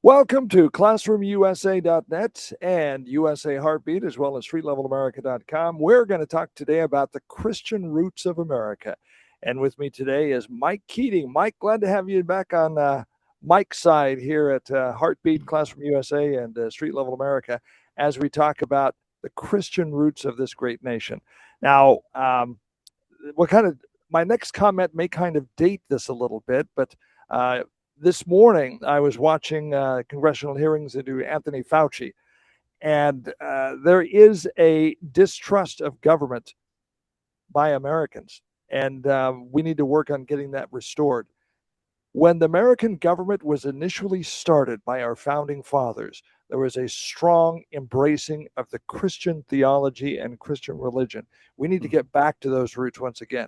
Welcome to ClassroomUSA.net and USA Heartbeat, as well as StreetLevelAmerica.com. We're going to talk today about the Christian roots of America. And with me today is Mike Keating. Mike, glad to have you back on Mike's side here at Heartbeat, Classroom USA, and Street Level America as we talk about the Christian roots of this great nation. Now, my next comment may kind of date this a little bit, but this morning I was watching congressional hearings into Anthony Fauci, and there is a distrust of government by Americans, and we need to work on getting that restored. When the American government was initially started by our founding fathers, there was a strong embracing of the Christian theology and Christian religion. We need to get back to those roots once again.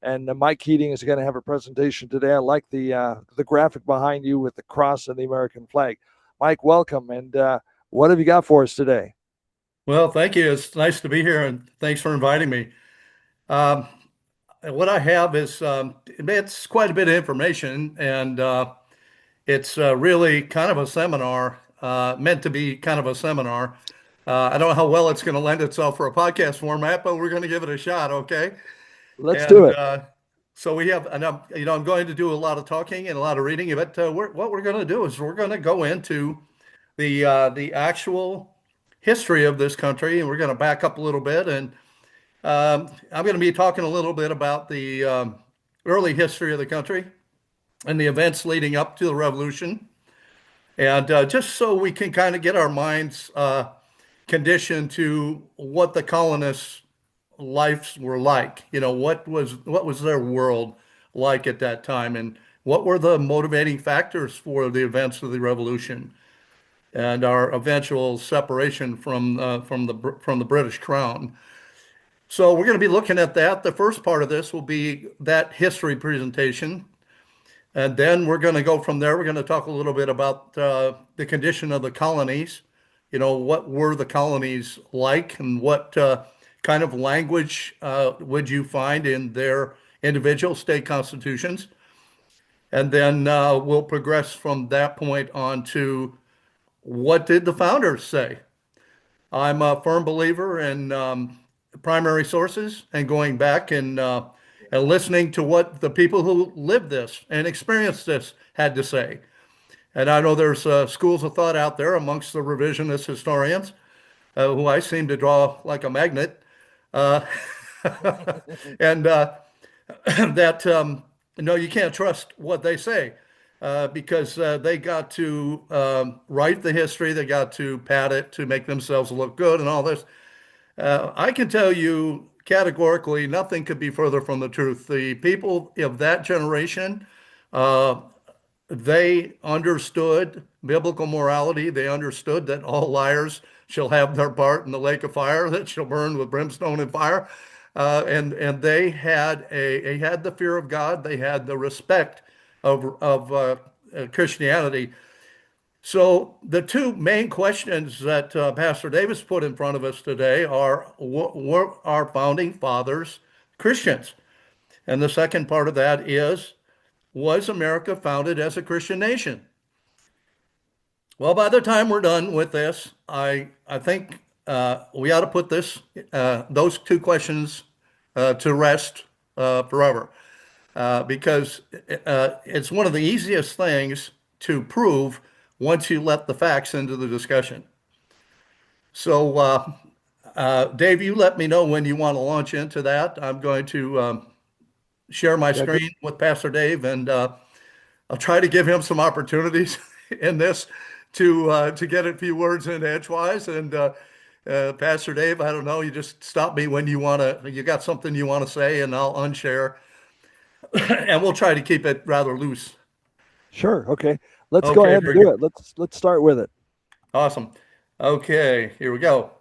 And Mike Keating is going to have a presentation today. I like the graphic behind you with the cross and the American flag. Mike, welcome. And what have you got for us today? Well, thank you. It's nice to be here, and thanks for inviting me. Um, what I have is it's quite a bit of information, and it's really kind of a seminar, meant to be kind of a seminar. I don't know how well it's going to lend itself for a podcast format, but we're going to give it a shot, okay? Let's do And it. so we have, and I'm going to do a lot of talking and a lot of reading, but what we're going to do is we're going to go into the actual history of this country, and we're going to back up a little bit. And I'm going to be talking a little bit about the early history of the country and the events leading up to the revolution. And just so we can kind of get our minds conditioned to what the colonists' lives were like. What was their world like at that time, and what were the motivating factors for the events of the revolution and our eventual separation from the British Crown. So we're going to be looking at that. The first part of this will be that history presentation, and then we're going to go from there. We're going to talk a little bit about the condition of the colonies. What were the colonies like, and what kind of language would you find in their individual state constitutions? And then we'll progress from that point on to what did the founders say? I'm a firm believer in primary sources and going back and listening to what the people who lived this and experienced this had to say. And I know there's schools of thought out there amongst the revisionist historians who I seem to draw like a magnet, uh, and that no, you can't trust what they say because they got to write the history, they got to pad it to make themselves look good and all this. I can tell you categorically, nothing could be further from the truth. The people of that generation, uh, they understood biblical morality. They understood that all liars shall have their part in the lake of fire that shall burn with brimstone and fire. And they had the fear of God. They had the respect of Christianity. So the two main questions that Pastor Davis put in front of us today are: were our founding fathers Christians? And the second part of that is: was America founded as a Christian nation? Well, by the time we're done with this, I think we ought to put those two questions to rest forever, because it's one of the easiest things to prove once you let the facts into the discussion. So, Dave, you let me know when you want to launch into that. I'm going to share my Yeah, good. screen with Pastor Dave, and I'll try to give him some opportunities in this to get a few words in edgewise. And Pastor Dave, I don't know, you just stop me when you got something you want to say, and I'll unshare, and we'll try to keep it rather loose. Sure. Okay. Let's go Okay, ahead and very do good. it. Let's start with it. Awesome. Okay, here we go.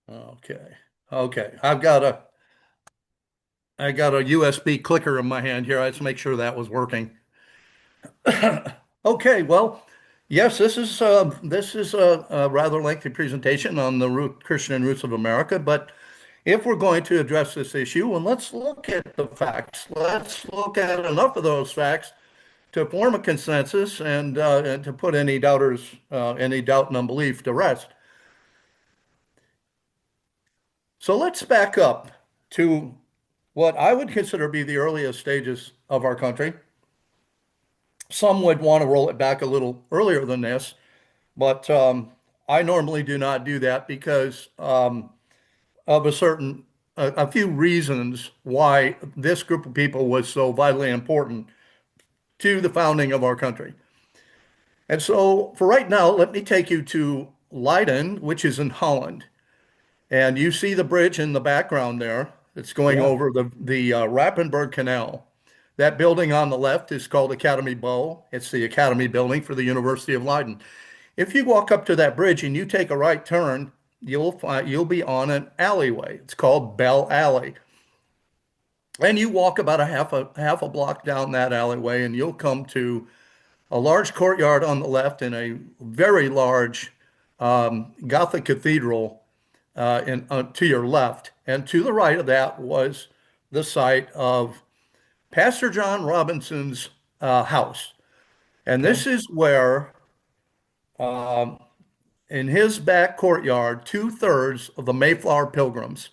Okay. Okay. I got a USB clicker in my hand here. Let's make sure that was working. Okay, well, yes, this is a rather lengthy presentation on the Christian roots of America, but if we're going to address this issue, and let's look at the facts. Let's look at enough of those facts to form a consensus and to put any doubters, any doubt and unbelief to rest. So let's back up to what I would consider to be the earliest stages of our country. Some would want to roll it back a little earlier than this, but I normally do not do that because of a few reasons why this group of people was so vitally important to the founding of our country. And so for right now, let me take you to Leiden, which is in Holland. And you see the bridge in the background there. It's going Yeah. over the Rappenberg Canal. That building on the left is called Academy Bow. It's the Academy building for the University of Leiden. If you walk up to that bridge and you take a right turn, you'll be on an alleyway. It's called Bell Alley. And you walk about a half a block down that alleyway and you'll come to a large courtyard on the left and a very large Gothic cathedral to your left. And to the right of that was the site of Pastor John Robinson's house. And Okay. this is where, um, in his back courtyard, two-thirds of the Mayflower Pilgrims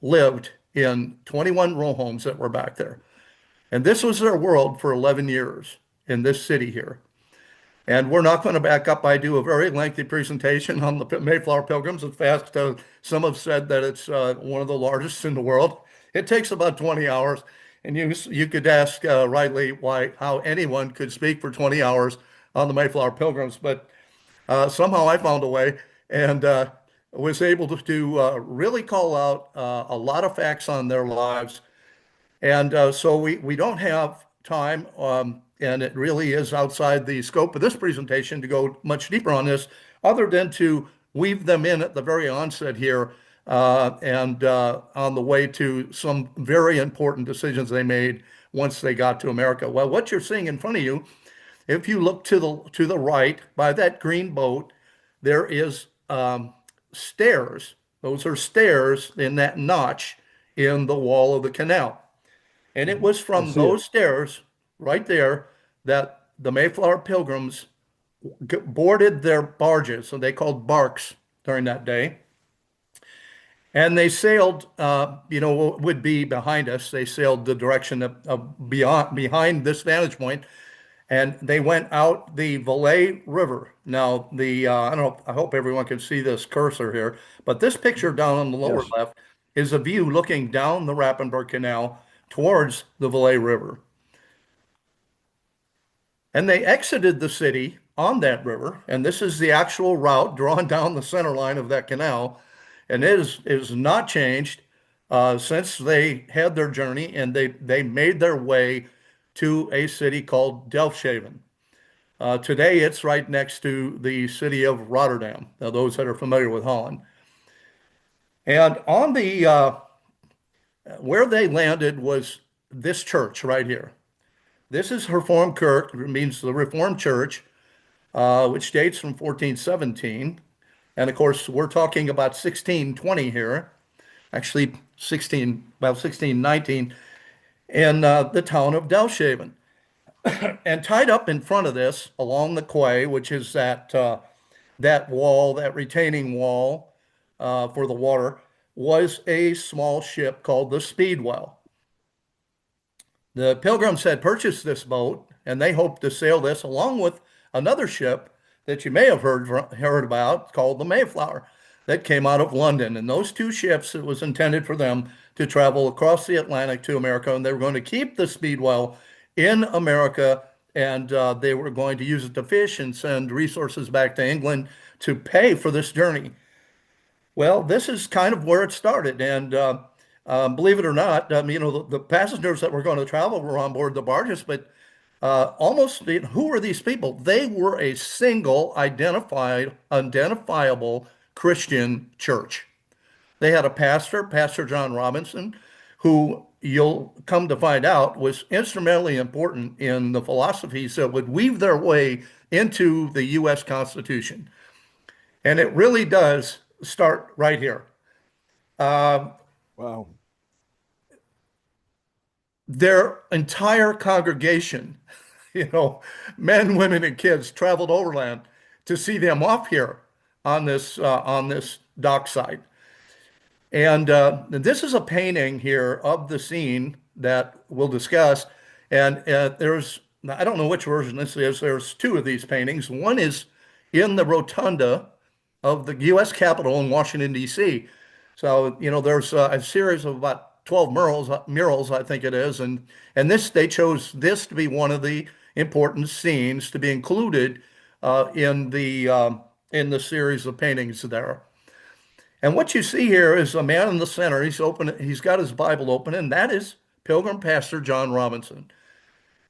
lived in 21 row homes that were back there. And this was their world for 11 years in this city here. And we're not going to back up. I do a very lengthy presentation on the Mayflower Pilgrims. In fact, some have said that it's one of the largest in the world. It takes about 20 hours. And you could ask rightly how anyone could speak for 20 hours on the Mayflower Pilgrims, but somehow I found a way and was able to really call out a lot of facts on their lives. And so we don't have time, and it really is outside the scope of this presentation to go much deeper on this, other than to weave them in at the very onset here and on the way to some very important decisions they made once they got to America. Well, what you're seeing in front of you, if you look to the right by that green boat, there is stairs. Those are stairs in that notch in the wall of the canal. And it Mhm. was I from see it. those stairs right there that the Mayflower Pilgrims boarded their barges, so they called barks during that day. And they sailed, what would be behind us. They sailed the direction of behind this vantage point, and they went out the Valais River. Now, I don't know, I hope everyone can see this cursor here, but this picture down on the lower Yes. left is a view looking down the Rappenberg Canal towards the Valais River. And they exited the city on that river, and this is the actual route drawn down the center line of that canal, and it is not changed since they had their journey, and they made their way to a city called Delfshaven. Today, it's right next to the city of Rotterdam. Now, those that are familiar with Holland, and on the where they landed was this church right here. This is Reformed Kirk, it means the Reformed Church, which dates from 1417. And of course, we're talking about 1620 here, actually 1619, in the town of Delfshaven. And tied up in front of this, along the quay, which is that wall, that retaining wall for the water, was a small ship called the Speedwell. The Pilgrims had purchased this boat, and they hoped to sail this along with another ship that you may have heard about called the Mayflower that came out of London. And those two ships, it was intended for them to travel across the Atlantic to America, and they were going to keep the Speedwell in America, and they were going to use it to fish and send resources back to England to pay for this journey. Well, this is kind of where it started, and believe it or not, the passengers that were going to travel were on board the barges, but who were these people? They were a single identifiable Christian church. They had a pastor, Pastor John Robinson, who you'll come to find out was instrumentally important in the philosophies that would weave their way into the U.S. Constitution. And it really does start right here. Wow. Their entire congregation, you know, men, women, and kids traveled overland to see them off here on this dockside. And this is a painting here of the scene that we'll discuss. And I don't know which version this is. There's two of these paintings. One is in the rotunda of the U.S. Capitol in Washington, D.C. So, you know, there's a series of about 12 murals, I think it is. And they chose this to be one of the important scenes to be included in the series of paintings there. And what you see here is a man in the center. He's got his Bible open, and that is Pilgrim Pastor John Robinson.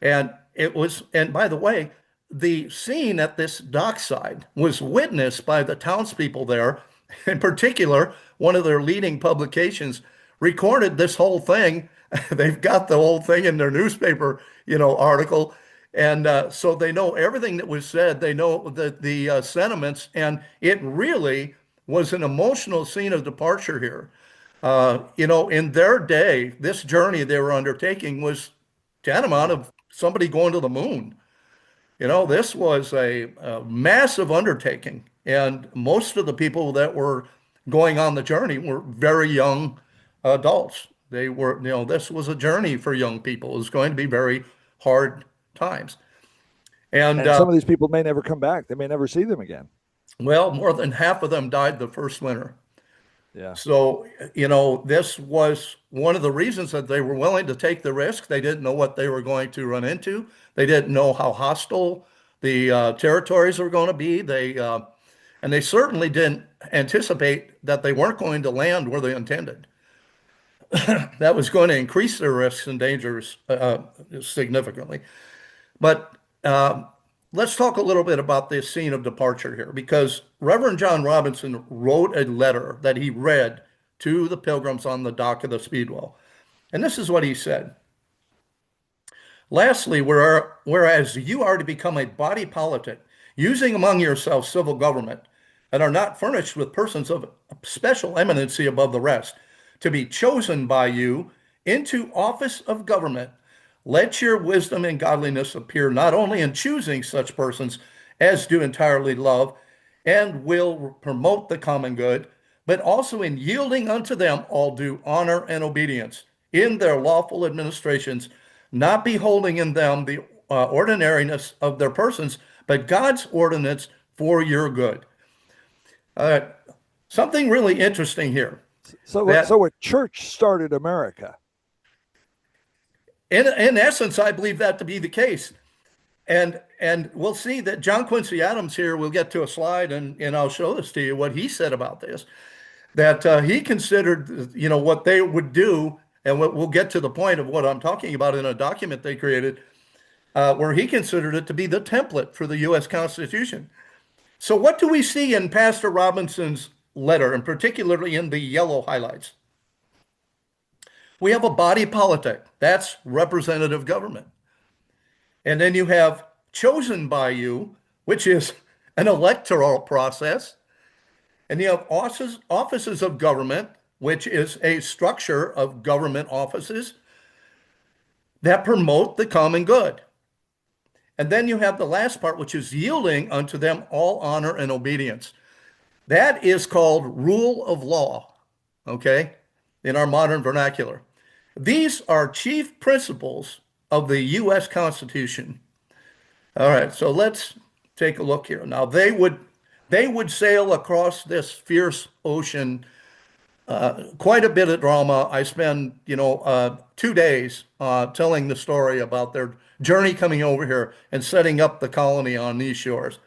And by the way, the scene at this dockside was witnessed by the townspeople there. In particular, one of their leading publications recorded this whole thing. They've got the whole thing in their newspaper, article. And so they know everything that was said. They know the sentiments, and it really was an emotional scene of departure here. In their day, this journey they were undertaking was tantamount Yeah. of somebody going to the moon. This was a massive undertaking, and most of the people that were going on the journey were very young adults. This was a journey for young people. It was going to be very hard times. And And some of these people may never come back. They may never see them again. well, more than half of them died the first winter. Yeah. So, this was one of the reasons that they were willing to take the risk. They didn't know what they were going to run into. They didn't know how hostile the territories were going to be. And they certainly didn't anticipate that they weren't going to land where they intended. That was going to increase their risks and dangers significantly. But let's talk a little bit about this scene of departure here, because Reverend John Robinson wrote a letter that he read to the pilgrims on the dock of the Speedwell. And this is what he said. Lastly, whereas you are to become a body politic, using among yourselves civil government, and are not furnished with persons of special eminency above the rest, to be chosen by you into office of government, let your wisdom and godliness appear not only in choosing such persons as do entirely love and will promote the common good, but also in yielding unto them all due honor and obedience in their lawful administrations, not beholding in them the ordinariness of their persons, but God's ordinance for your good. Uh, Something really interesting here So, that so a church started America. in essence, I believe that to be the case. And we'll see that John Quincy Adams here, we'll get to a slide and I'll show this to you, what he said about this, that he considered, what they would do, and we'll get to the point of what I'm talking about in a document they created, where he considered it to be the template for the U.S. Constitution. So what do we see in Pastor Robinson's letter, and particularly in the yellow highlights? We have a body politic. That's representative government. And then you have chosen by you, which is an electoral process. And you have offices of government, which is a structure of government offices that promote the common good. And then you have the last part, which is yielding unto them all honor and obedience. That is called rule of law, okay, in our modern vernacular. These are chief principles of the U.S. Constitution. All right, so let's take a look here. Now they would sail across this fierce ocean, quite a bit of drama. I spend 2 days telling the story about their journey coming over here and setting up the colony on these shores.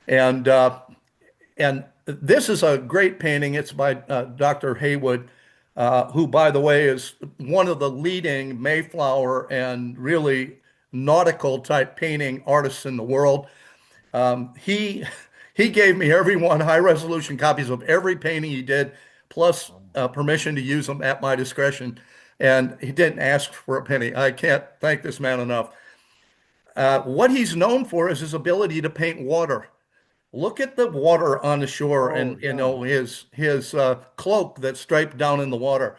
And and this is a great painting. It's by Dr. Haywood, who, by the way, is one of the leading Mayflower and really nautical type painting artists in the world. He he gave me every one high resolution copies of every painting he did, plus permission to use them at my discretion. And he didn't ask for a penny. I can't thank this man enough. What he's known for is his ability to paint water. Look at the water on the shore, Oh, and yeah. his cloak that's striped down in the water.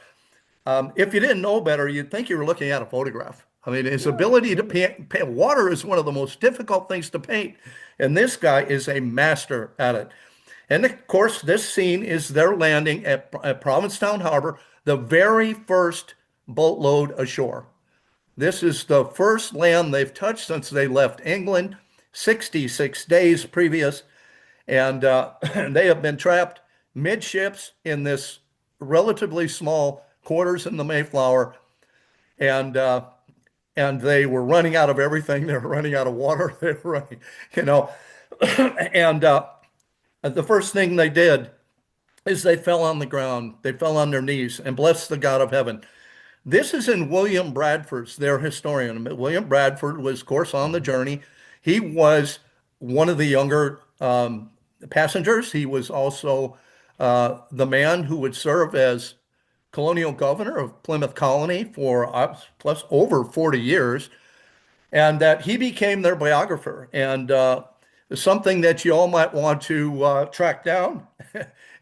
If you didn't know better, you'd think you were looking at a photograph. I mean, his Yeah, ability to yeah. paint water is one of the most difficult things to paint, and this guy is a master at it. And of course, this scene is their landing at Provincetown Harbor, the very first boatload ashore. This is the first land they've touched since they left England, 66 days previous, and they have been trapped midships in this relatively small quarters in the Mayflower, and uh, and they were running out of everything. They were running out of water. They were running, you know, and the first thing they did is they fell on the ground. They fell on their knees and blessed the God of heaven. This is in William Bradford's, their historian. William Bradford was, of course, on the Mhm. journey. He was one of the younger passengers. He was also the man who would serve as colonial governor of Plymouth Colony for plus over 40 years, and that he became their biographer. And something that you all might want to track down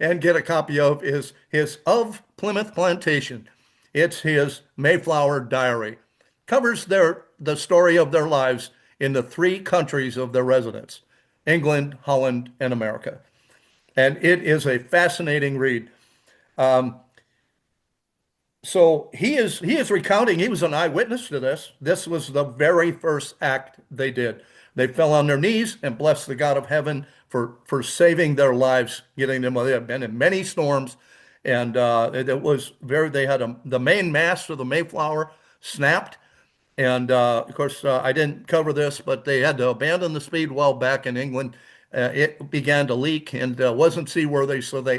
and get a copy of is his Of Plymouth Plantation. It's his Mayflower Diary. Covers the story of their lives in the three countries of their residence, England, Holland, and America. And it is a fascinating read. So he is recounting, he was an eyewitness to this. This was the very first act they did. They fell on their knees and blessed the God of heaven for saving their lives, getting them. They had been in many storms, and it was very. They had the main mast of the Mayflower snapped, and of course, I didn't cover this, but they had to abandon the speed well back in England. It began to leak and wasn't seaworthy, so they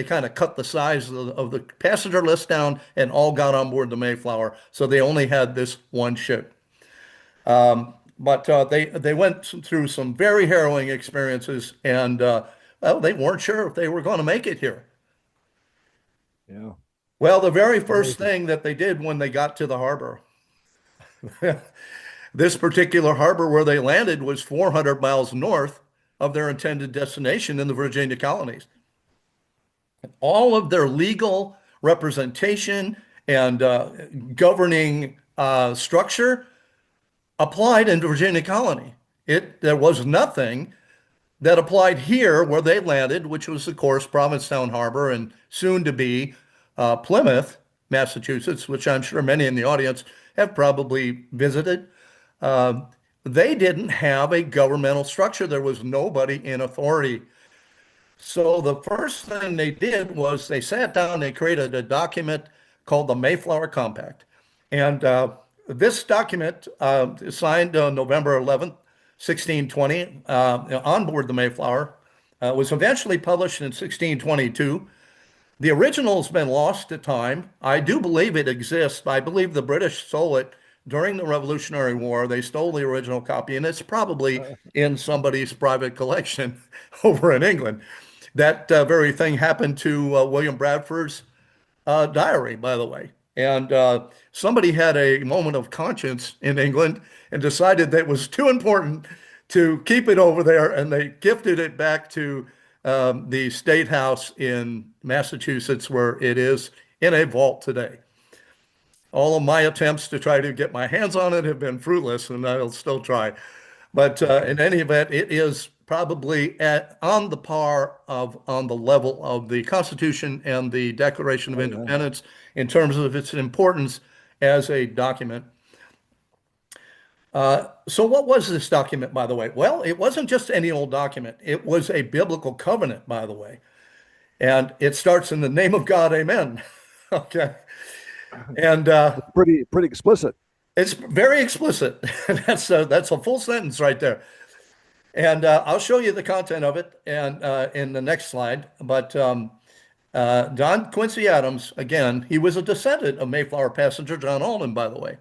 kind of cut the size of the passenger list down and all got on board the Mayflower. So they only had this one ship. But they went through some very harrowing experiences, and well, they weren't sure if they were going to make it here. Yeah. Well, the very first Amazing. thing that they did when they got to the harbor, this particular harbor where they landed was 400 miles north of their intended destination in the Virginia colonies. All of their legal representation and governing structure applied in the Virginia colony. There was nothing that applied here where they landed, which was, of course, Provincetown Harbor and soon to be Plymouth, Massachusetts, which I'm sure many in the audience have probably visited. Um, they didn't have a governmental structure. There was nobody in authority. So the first thing they did was they sat down, they created a document called the Mayflower Compact. And this document is signed on November 11th, 1620, on board the Mayflower, was eventually published in 1622. The original's been lost to time. I do believe it exists. I believe the British stole it during the Revolutionary War. They stole the original copy, and it's probably in somebody's private collection over in England. That very thing happened to William Bradford's diary, by the way. And somebody had a moment of conscience in England and decided that it was too important to keep it over there, and they gifted it back to the State House in Massachusetts, where it is in a vault today. All of my attempts to try to get my hands on it have been fruitless, and I'll still try. But in any event, it is probably on the par of on the level of the Constitution and the Declaration of Oh, yeah. Independence in terms of its importance as a document. So what was this document, by the way? Well, it wasn't just any old document. It was a biblical covenant, by the way. And it starts in the name of God, amen. Okay. And It's pretty explicit. it's very explicit. That's a full sentence right there. And I'll show you the content of it and in the next slide. But John Quincy Adams, again, he was a descendant of Mayflower passenger John Alden, by the way.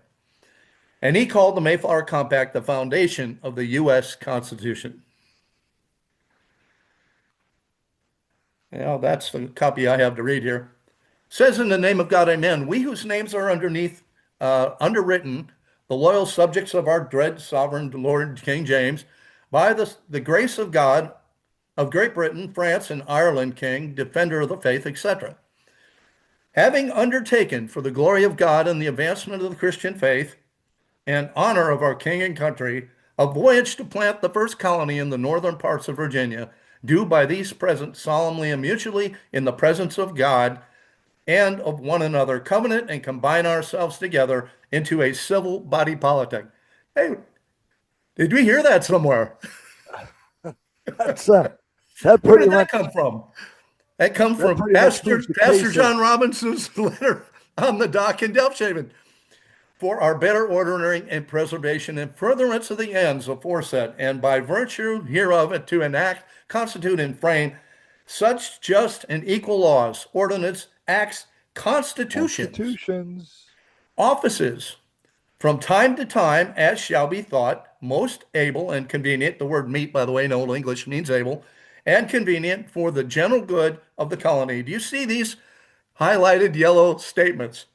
And he called the Mayflower Compact the foundation of the U.S. Constitution. That's the copy I have to read here. Says in the name of God, amen. We whose names are underwritten, the loyal subjects of our dread sovereign Lord King James, by the grace of God, of Great Britain, France, and Ireland King, defender of the faith, etc., having undertaken for the glory of God and the advancement of the Christian faith and honor of our king and country a voyage to plant the first colony in the northern parts of Virginia, do by these present solemnly and mutually in the presence of God and of one another covenant and combine ourselves together into a civil body politic. Hey, did we hear that somewhere? That's that Where pretty did that much come from? That comes that from pretty much proves the Pastor case of John Robinson's letter on the dock in Delfshaven. For our better ordering and preservation and furtherance of the ends aforesaid, and by virtue hereof to enact, constitute, and frame such just and equal laws, ordinance, acts, constitutions, constitutions. offices, from time to time, as shall be thought most able and convenient. The word meet, by the way, in Old English means able and convenient for the general good of the colony. Do you see these highlighted yellow statements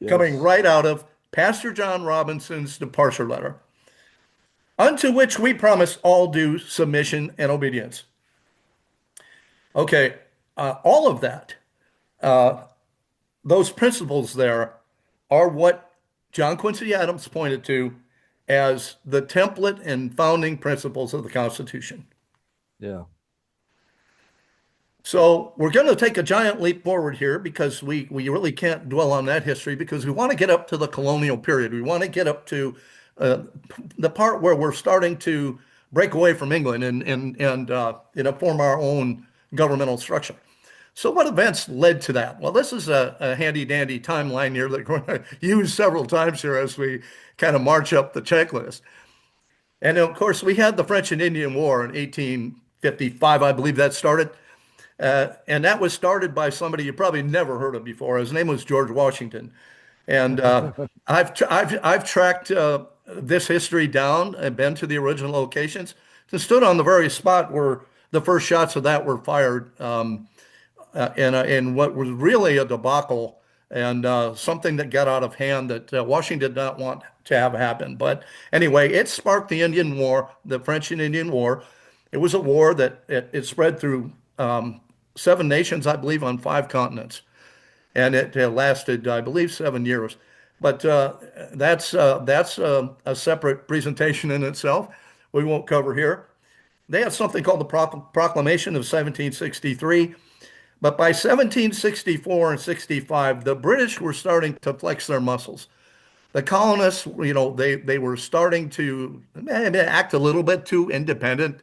coming Yes. right out of Pastor John Robinson's departure letter? Unto which we promise all due submission and obedience. Okay, all of that, those principles there are what John Quincy Adams pointed to as the template and founding principles of the Constitution. Yeah. So we're going to take a giant leap forward here because we really can't dwell on that history because we want to get up to the colonial period. We want to get up to uh, the part where we're starting to break away from England and form our own governmental structure. So what events led to that? Well, this is a handy dandy timeline here that we're going to use several times here as we kind of march up the checklist. And of course, we had the French and Indian War in 1855, I believe that started. And that was started by somebody you probably never heard of before. His name was George Washington. And I've tracked this history down and been to the original locations and stood on the very spot where the first shots of that were fired in what was really a debacle and something that got out of hand that Washington did not want to have happen. But anyway, it sparked the Indian War, the French and Indian War. It was a war that it spread through seven nations, I believe, on five continents, and it lasted, I believe, 7 years. But that's a separate presentation in itself. We won't cover here. They had something called the Proclamation of 1763. But by 1764 and 65, the British were starting to flex their muscles. The colonists, they were starting to act a little bit too independent.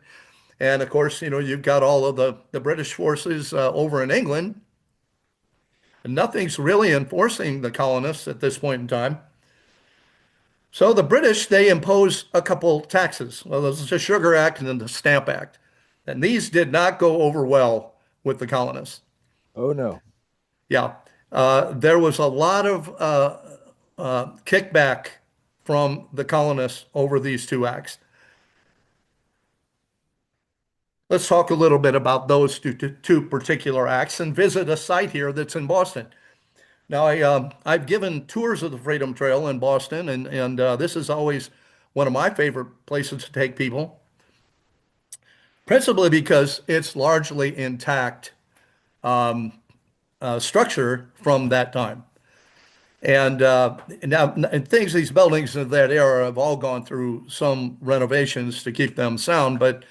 And of course, you've got all of the British forces over in England. And nothing's really enforcing the colonists at this point in time. So the British, they imposed a couple taxes. Well, there's the Sugar Act and then the Stamp Act. And these did not go over well with the colonists. Oh no. Yeah, there was a lot of kickback from the colonists over these two acts. Let's talk a little bit about those two particular acts and visit a site here that's in Boston. Now, I've given tours of the Freedom Trail in Boston, and this is always one of my favorite places to take people, principally because it's largely intact structure from that time. And now and these buildings of that era have all gone through some renovations to keep them sound, but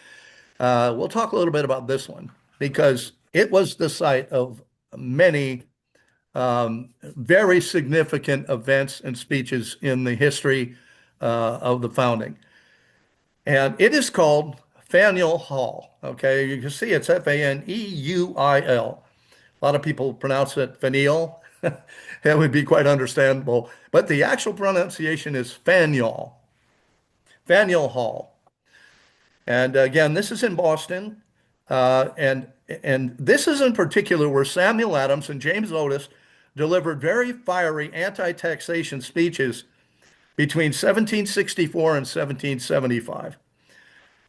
we'll talk a little bit about this one because it was the site of many very significant events and speeches in the history of the founding. And it is called Faneuil Hall. Okay, you can see it's Faneuil. A lot of people pronounce it Faneuil. That would be quite understandable. But the actual pronunciation is Faneuil, Faneuil Hall. And again, this is in Boston. And this is in particular where Samuel Adams and James Otis delivered very fiery anti-taxation speeches between 1764 and 1775.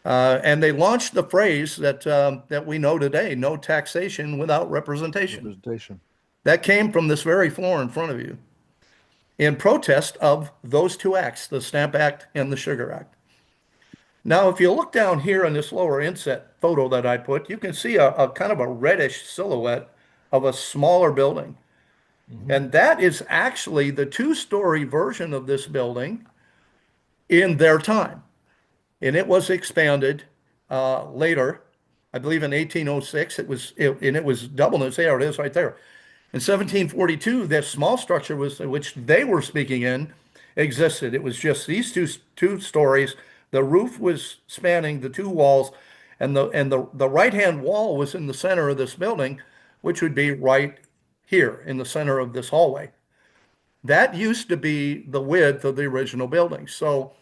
And they launched the phrase that we know today, no taxation without representation. Representation. That came from this very floor in front of you in protest of those two acts, the Stamp Act and the Sugar Act. Now, if you look down here in this lower inset photo that I put, you can see a kind of a reddish silhouette of a smaller building. Hmm. And that is actually the two-story version of this building in their time. And it was expanded later. I believe in 1806 and it was double. There it is right there. In 1742, this small structure was which they were speaking in existed. It was just these two stories. The roof was spanning the two walls, and the right-hand wall was in the center of this building, which would be right here in the center of this hallway. That used to be the width of the original building. So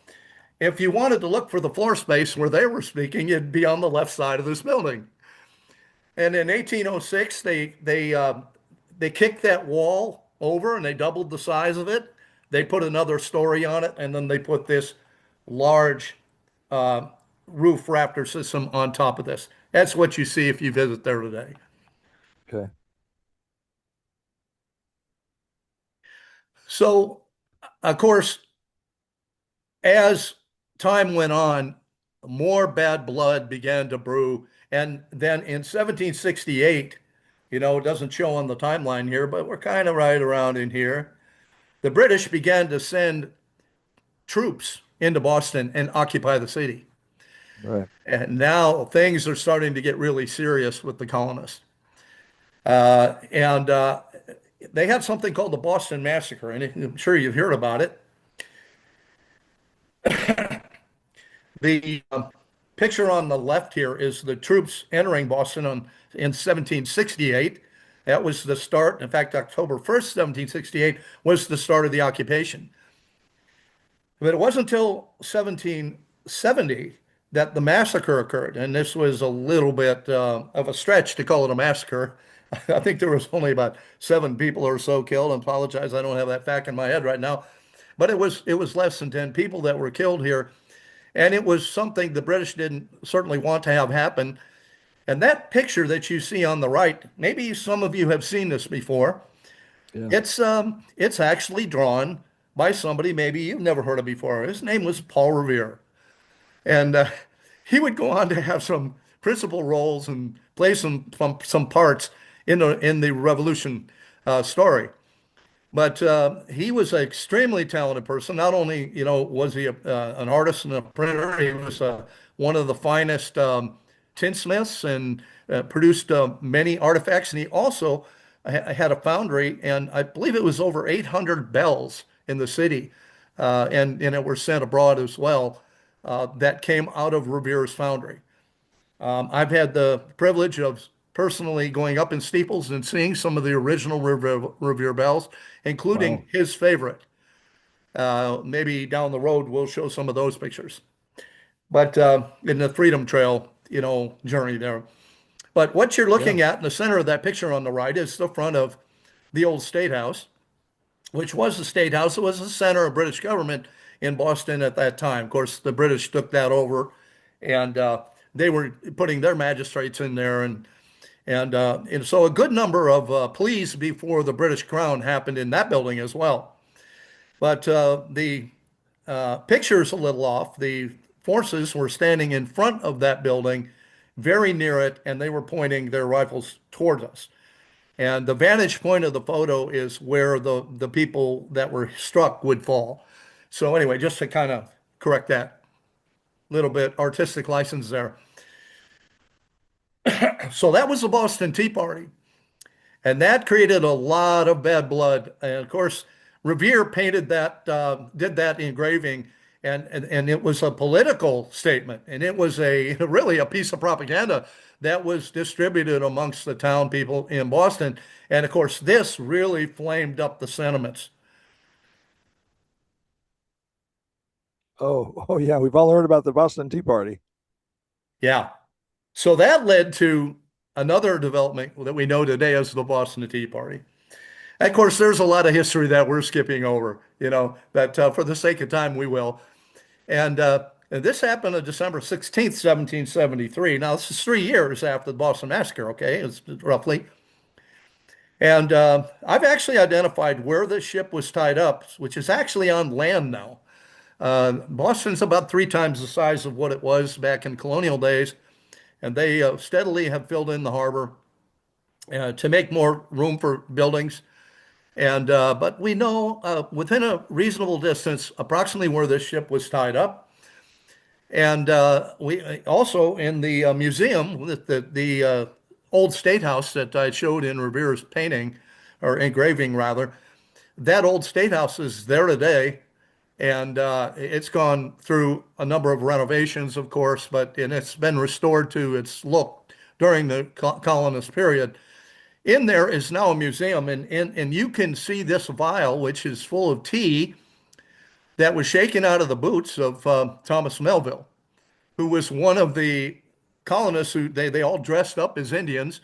if you wanted to look for the floor space where they were speaking, it'd be on the left side of this building. And in 1806, they kicked that wall over and they doubled the size of it. They put another story on it, and then they put this large uh, roof rafter system on top of this. That's what you see if you visit there today. Okay. So, of course, as time went on, more bad blood began to brew. And then in 1768, it doesn't show on the timeline here, but we're kind of right around in here. The British began to send troops into Boston and occupy the city. Right. And now things are starting to get really serious with the colonists. And they had something called the Boston Massacre, and I'm sure you've heard about it. The picture on the left here is the troops entering Boston in 1768. That was the start. In fact, October 1st, 1768 was the start of the occupation. But it wasn't until 1770 that the massacre occurred. And this was a little bit of a stretch to call it a massacre. I think there was only about 7 people or so killed. I apologize, I don't have that fact in my head right now. But it was less than 10 people that were killed here. And it was something the British didn't certainly want to have happen. And that picture that you see on the right, maybe some of you have seen this before. Yeah. It's actually drawn by somebody maybe you've never heard of before. His name was Paul Revere, and he would go on to have some principal roles and play some parts in the Revolution story. But he was an extremely talented person. Not only, was he an artist and a printer, he was one of the finest tinsmiths and produced many artifacts. And he also had a foundry, and I believe it was over 800 bells in the city, and it were sent abroad as well, that came out of Revere's foundry. I've had the privilege of personally going up in steeples and seeing some of the original Revere bells, including Wow. his favorite. Maybe down the road we'll show some of those pictures. But in the Freedom Trail, journey there. But what you're Yeah. looking at in the center of that picture on the right is the front of the old State House, which was the State House. It was the center of British government in Boston at that time. Of course, the British took that over, and they were putting their magistrates in there, and so a good number of pleas before the British Crown happened in that building as well. But the picture's a little off. The forces were standing in front of that building, very near it, and they were pointing their rifles towards us. And the vantage point of the photo is where the people that were struck would fall. So anyway, just to kind of correct that little bit artistic license there. So that was the Boston Tea Party. And that created a lot of bad blood. And of course, Revere painted that, did that engraving, and it was a political statement, and it was a really a piece of propaganda that was distributed amongst the town people in Boston. And of course, this really flamed up the sentiments. Oh, oh yeah. We've all heard about the Boston Tea Party. Yeah. So that led to another development that we know today as the Boston Tea Party. And of course, there's a lot of history that we're skipping over, that for the sake of time, we will. And this happened on December 16th, 1773. Now, this is 3 years after the Boston Massacre, okay, it's roughly. And I've actually identified where the ship was tied up, which is actually on land now. Boston's about 3 times the size of what it was back in colonial days, and they steadily have filled in the harbor to make more room for buildings. And but we know within a reasonable distance, approximately where this ship was tied up. And we also in the museum, the old state house that I showed in Revere's painting or engraving rather, that old state house is there today. And it's gone through a number of renovations, of course, but and it's been restored to its look during the colonist period. In there is now a museum, and you can see this vial, which is full of tea that was shaken out of the boots of Thomas Melville, who was one of the colonists who they all dressed up as Indians,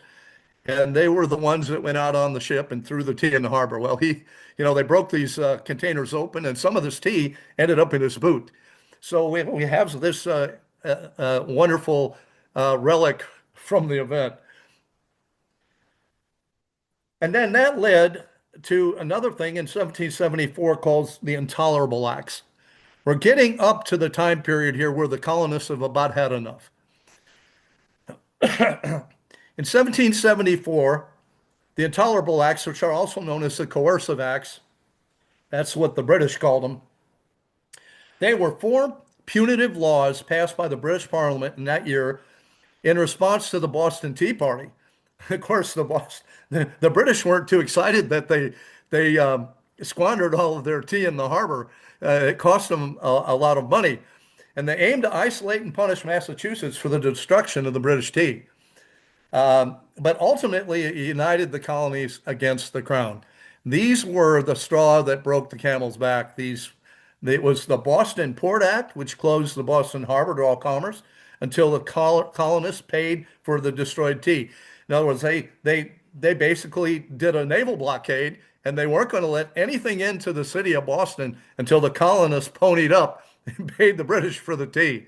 and they were the ones that went out on the ship and threw the tea in the harbor. Well, they broke these containers open, and some of this tea ended up in his boot. So we have this wonderful relic from the event. And then that led to another thing in 1774 called the Intolerable Acts. We're getting up to the time period here where the colonists have about had enough. In 1774, the Intolerable Acts, which are also known as the Coercive Acts, that's what the British called them, they were four punitive laws passed by the British Parliament in that year in response to the Boston Tea Party. Of course, the British weren't too excited that they squandered all of their tea in the harbor. It cost them a lot of money, and they aimed to isolate and punish Massachusetts for the destruction of the British tea. But ultimately, it united the colonies against the crown. These were the straw that broke the camel's back. It was the Boston Port Act, which closed the Boston harbor to all commerce until the colonists paid for the destroyed tea. In other words, they basically did a naval blockade, and they weren't going to let anything into the city of Boston until the colonists ponied up and paid the British for the tea.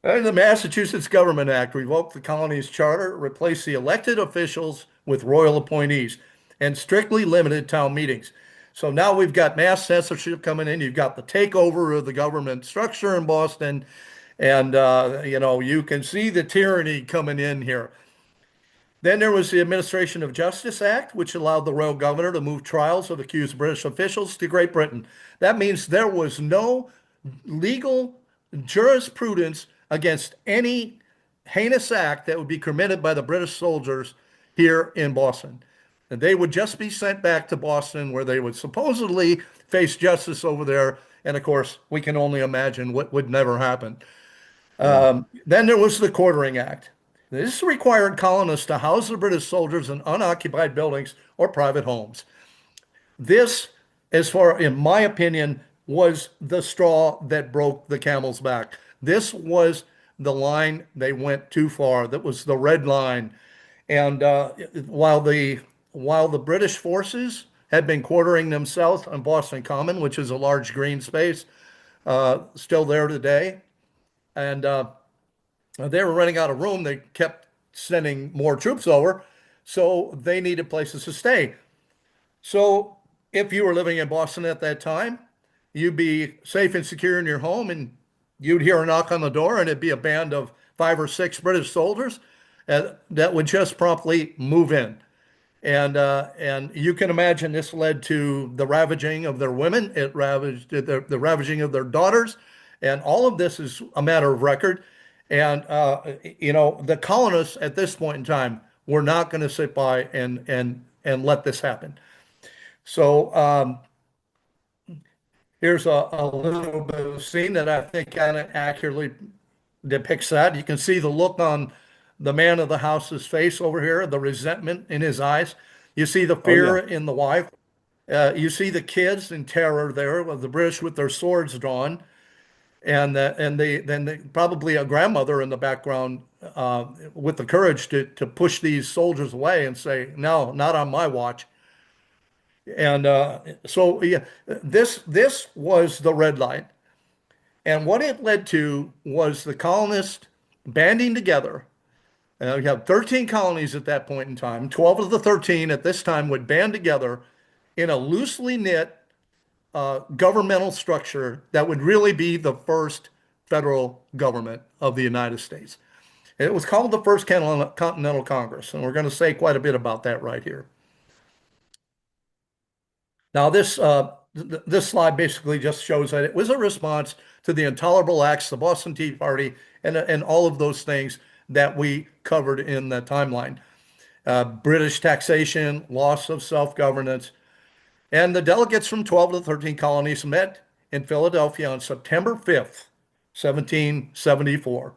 And the Massachusetts Government Act revoked the colony's charter, replaced the elected officials with royal appointees, and strictly limited town meetings. So now we've got mass censorship coming in. You've got the takeover of the government structure in Boston, and you can see the tyranny coming in here. Then there was the Administration of Justice Act, which allowed the royal governor to move trials of accused British officials to Great Britain. That means there was no legal jurisprudence against any heinous act that would be committed by the British soldiers here in Boston. And they would just be sent back to Boston where they would supposedly face justice over there. And of course, we can only imagine what would never happen. Yeah. Then there was the Quartering Act. This required colonists to house the British soldiers in unoccupied buildings or private homes. This, as far, in my opinion, was the straw that broke the camel's back. This was the line they went too far. That was the red line. And while the British forces had been quartering themselves on Boston Common, which is a large green space, still there today, and they were running out of room. They kept sending more troops over, so they needed places to stay. So if you were living in Boston at that time, you'd be safe and secure in your home, and you'd hear a knock on the door, and it'd be a band of 5 or 6 British soldiers that would just promptly move in. And you can imagine this led to the ravaging of their women. It ravaged the ravaging of their daughters, and all of this is a matter of record. And the colonists at this point in time were not going to sit by and let this happen. So here's a little bit of a scene that I think kind of accurately depicts that. You can see the look on the man of the house's face over here, the resentment in his eyes. You see the Oh, fear yeah. in the wife. You see the kids in terror there, with the British with their swords drawn, and probably a grandmother in the background with the courage to push these soldiers away and say, "No, not on my watch." And so yeah, this was the red line. And what it led to was the colonists banding together. We have 13 colonies at that point in time. 12 of the 13 at this time would band together in a loosely knit governmental structure that would really be the first federal government of the United States. It was called the First Continental Congress, and we're going to say quite a bit about that right here. Now, this slide basically just shows that it was a response to the intolerable acts, the Boston Tea Party, and all of those things that we covered in the timeline. British taxation, loss of self-governance, and the delegates from 12 of the 13 colonies met in Philadelphia on September 5th, 1774.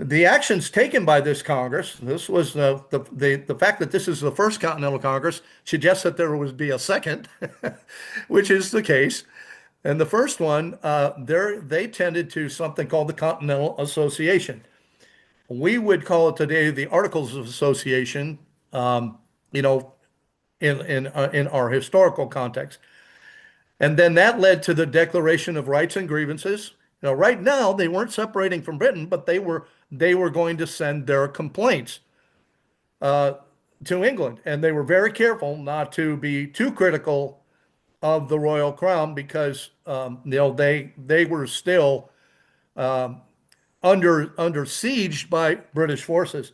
The actions taken by this Congress, this was the fact that this is the first Continental Congress suggests that there would be a second, which is the case. And the first one, they tended to something called the Continental Association. We would call it today the Articles of Association, you know, in our historical context. And then that led to the Declaration of Rights and Grievances. Right now they weren't separating from Britain, but they were going to send their complaints uh, to England, and they were very careful not to be too critical of the royal crown because they were still under siege by British forces.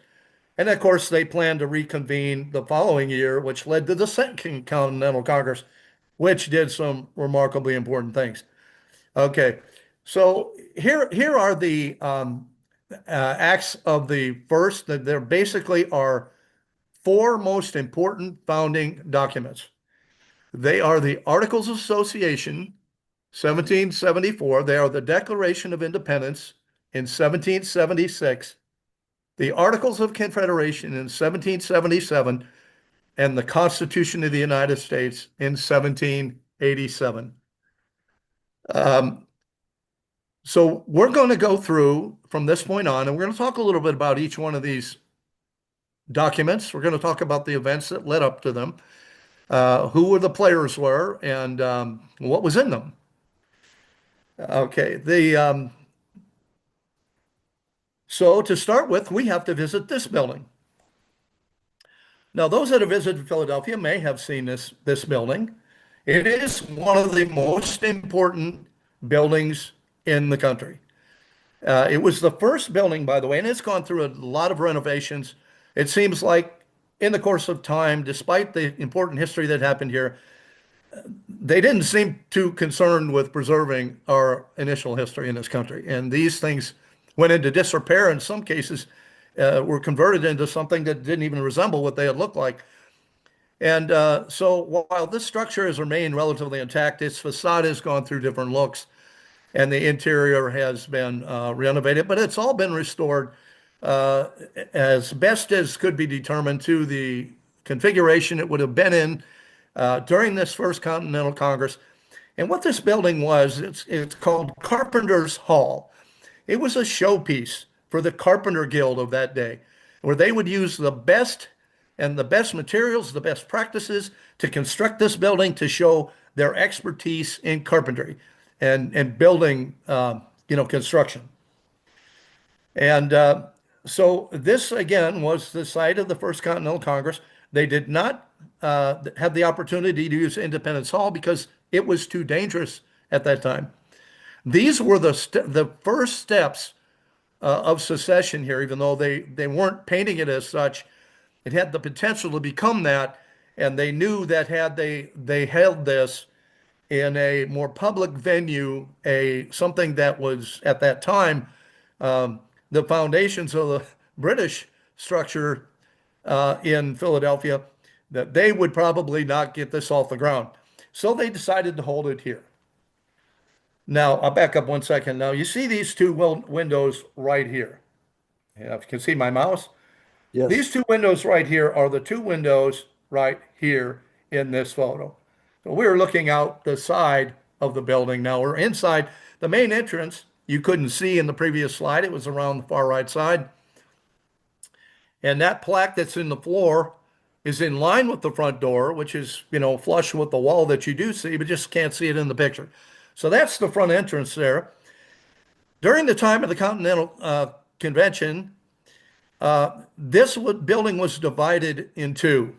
And of course, they planned to reconvene the following year, which led to the Second Continental Congress, which did some remarkably important things. Okay, so here are the acts of the first. That there basically are four most important founding documents. They are the Articles of Association, 1774. They are the Declaration of Independence in 1776, the Articles of Confederation in 1777, and the Constitution of the United States in 1787. Um, so we're going to go through from this point on, and we're going to talk a little bit about each one of these documents. We're going to talk about the events that led up to them, who the players were, and what was in them. Okay, so to start with, we have to visit this building. Now, those that have visited Philadelphia may have seen this building. It is one of the most important buildings in the country. It was the first building, by the way, and it's gone through a lot of renovations. It seems like in the course of time, despite the important history that happened here, they didn't seem too concerned with preserving our initial history in this country. And these things went into disrepair in some cases, were converted into something that didn't even resemble what they had looked like. And so while this structure has remained relatively intact, its facade has gone through different looks and the interior has been renovated, but it's all been restored uh, as best as could be determined to the configuration it would have been in during this First Continental Congress. And what this building was, it's called Carpenter's Hall. It was a showpiece for the Carpenter Guild of that day, where they would use the best materials, the best practices to construct this building to show their expertise in carpentry and building, construction. And so this again was the site of the First Continental Congress. They did not have the opportunity to use Independence Hall because it was too dangerous at that time. These were the first steps of secession here, even though they weren't painting it as such. It had the potential to become that, and they knew that had they held this in a more public venue, a something that was at that time the foundations of the British structure in Philadelphia, that they would probably not get this off the ground. So they decided to hold it here. Now, I'll back up one second. Now, you see these two windows right here. Yeah, if you can see my mouse. Yes. These two windows right here are the two windows right here in this photo. So we're looking out the side of the building. Now we're inside the main entrance. You couldn't see in the previous slide. It was around the far right side. And that plaque that's in the floor is in line with the front door, which is, flush with the wall that you do see, but just can't see it in the picture. So that's the front entrance there. During the time of the Continental Convention, this building was divided in two,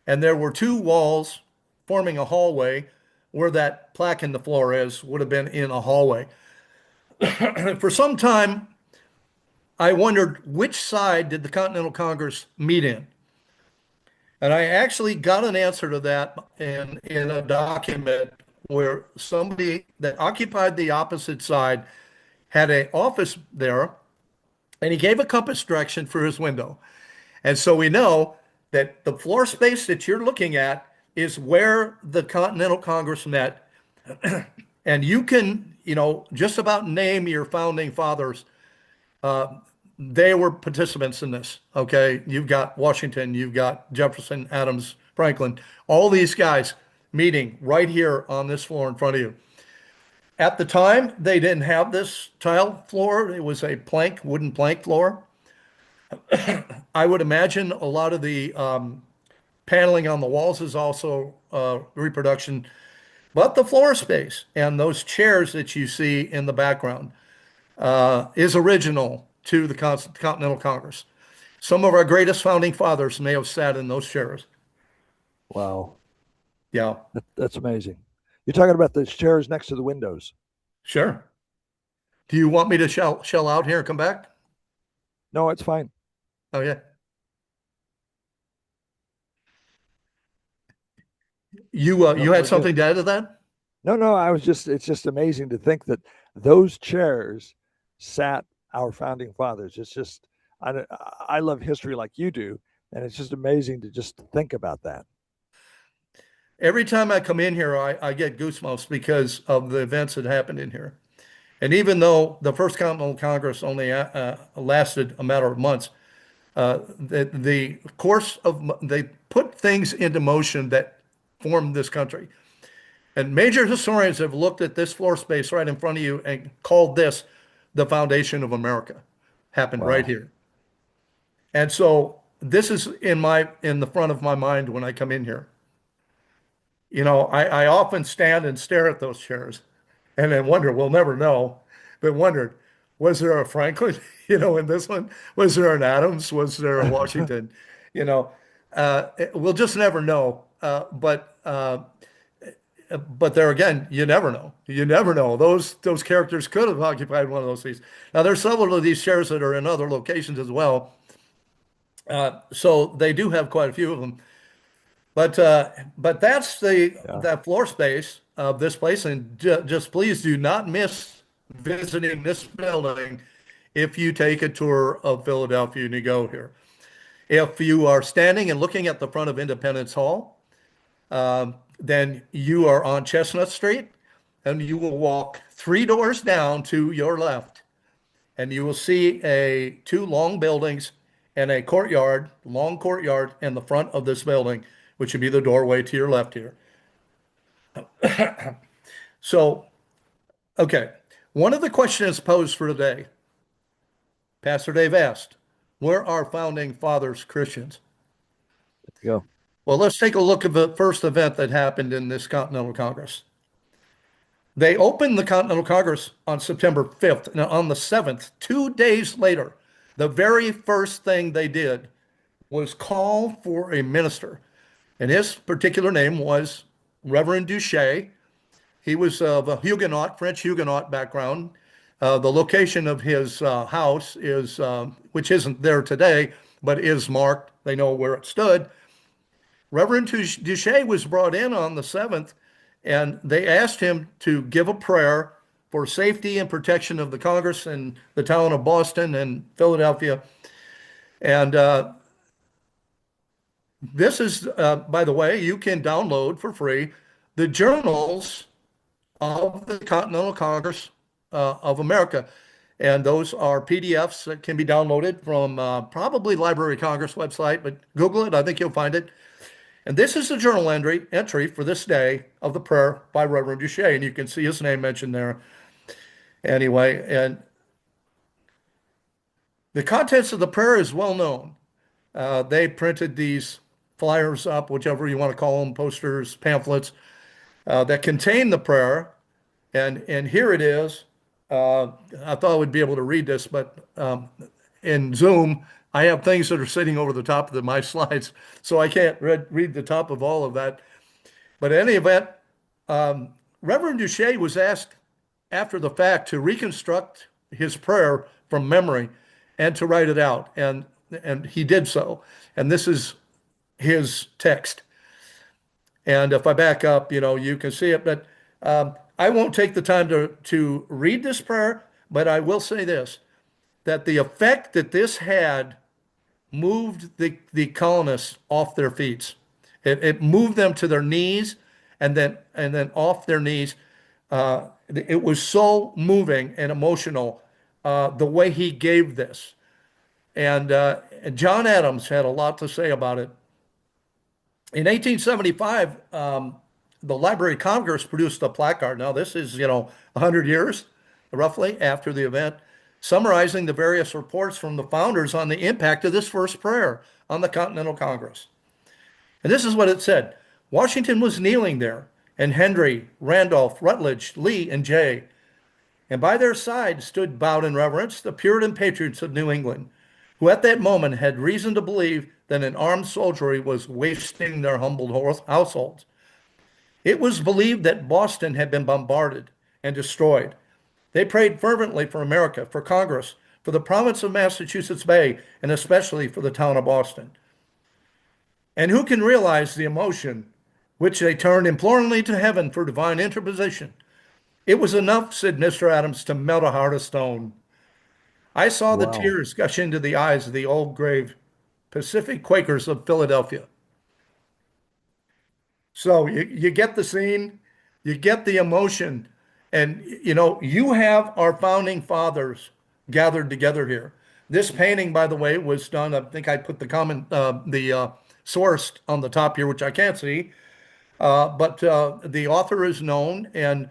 and there were two walls forming a hallway where that plaque in the floor would have been in a hallway. For some time, I wondered which side did the Continental Congress meet in. And I actually got an answer to that in a document where somebody that occupied the opposite side had an office there, and he gave a compass direction for his window. And so we know that the floor space that you're looking at is where the Continental Congress met. And you can, just about name your founding fathers. They were participants in this. Okay. You've got Washington, you've got Jefferson, Adams, Franklin, all these guys meeting right here on this floor in front of you. At the time, they didn't have this tile floor. It was a wooden plank floor. I would imagine a lot of the paneling on the walls is also reproduction, but the floor space and those chairs that you see in the background is original to the Continental Congress. Some of our greatest founding fathers may have sat in those chairs. Wow. Yeah, That's amazing. You're talking about the chairs next to the windows. sure. Do you want me to shell out here and come back? No, it's fine. Oh yeah. No, You had we're good. something to add to that? No, no, it's just amazing to think that those chairs sat our founding fathers. It's just, I love history like you do. And it's just amazing to just think about that. Every time I come in here, I get goosebumps because of the events that happened in here. And even though the First Continental Congress only lasted a matter of months, the course of they put things into motion that formed this country. And major historians have looked at this floor space right in front of you and called this the foundation of America. Happened right Wow. here. And so this is in the front of my mind when I come in here. I often stand and stare at those chairs and then wonder, we'll never know, but wondered, was there a Franklin, in this one? Was there an Adams? Was there a Washington? You know, we'll just never know. But there again, you never know. You never know. Those characters could have occupied one of those seats. Now, there's several of these chairs that are in other locations as well. So they do have quite a few of them. But that's Yeah. that floor space of this place, and just please do not miss visiting this building if you take a tour of Philadelphia and you go here. If you are standing and looking at the front of Independence Hall, then you are on Chestnut Street, and you will walk 3 doors down to your left, and you will see two long buildings and a courtyard, long courtyard in the front of this building, which would be the doorway to your left here. So, okay, one of the questions posed for today, Pastor Dave asked, were our founding fathers Christians? There you go. Well, let's take a look at the first event that happened in this Continental Congress. They opened the Continental Congress on September 5th, and on the 7th, 2 days later, the very first thing they did was call for a minister. And his particular name was Reverend Duché. He was of a Huguenot, French Huguenot background. The location of his house is, which isn't there today, but is marked. They know where it stood. Reverend Duché was brought in on the 7th, and they asked him to give a prayer for safety and protection of the Congress and the town of Boston and Philadelphia. And this is, by the way, you can download for free the journals of the Continental Congress of America. And those are PDFs that can be downloaded from probably Library of Congress website, but Google it, I think you'll find it. And this is the journal entry for this day of the prayer by Reverend Duché, and you can see his name mentioned there. Anyway, and the contents of the prayer is well known. They printed these flyers up, whichever you want to call them, posters, pamphlets, that contain the prayer. And here it is. I thought I would be able to read this, but in Zoom, I have things that are sitting over the top of my slides, so I can't read the top of all of that. But in any event, Reverend Duché was asked after the fact to reconstruct his prayer from memory and to write it out, and he did so. And this is his text. And if I back up, you can see it. But I won't take the time to read this prayer, but I will say this, that the effect that this had moved the colonists off their feet. It moved them to their knees and then off their knees. It was so moving and emotional the way he gave this. And John Adams had a lot to say about it. In 1875, the Library of Congress produced a placard. Now, this is, 100 years roughly after the event, summarizing the various reports from the founders on the impact of this first prayer on the Continental Congress. And this is what it said. Washington was kneeling there, and Henry, Randolph, Rutledge, Lee, and Jay. And by their side stood bowed in reverence the Puritan patriots of New England, who at that moment had reason to believe that an armed soldiery was wasting their humbled households. It was believed that Boston had been bombarded and destroyed. They prayed fervently for America, for Congress, for the province of Massachusetts Bay, and especially for the town of Boston. And who can realize the emotion which they turned imploringly to heaven for divine interposition? It was enough, said Mr. Adams, to melt a heart of stone. I saw the Wow. tears gush into the eyes of the old grave Pacific Quakers of Philadelphia. So you get the scene, you get the emotion, and you have our founding fathers gathered together here. This painting, by the way, was done. I think I put the source on the top here, which I can't see, but the author is known, and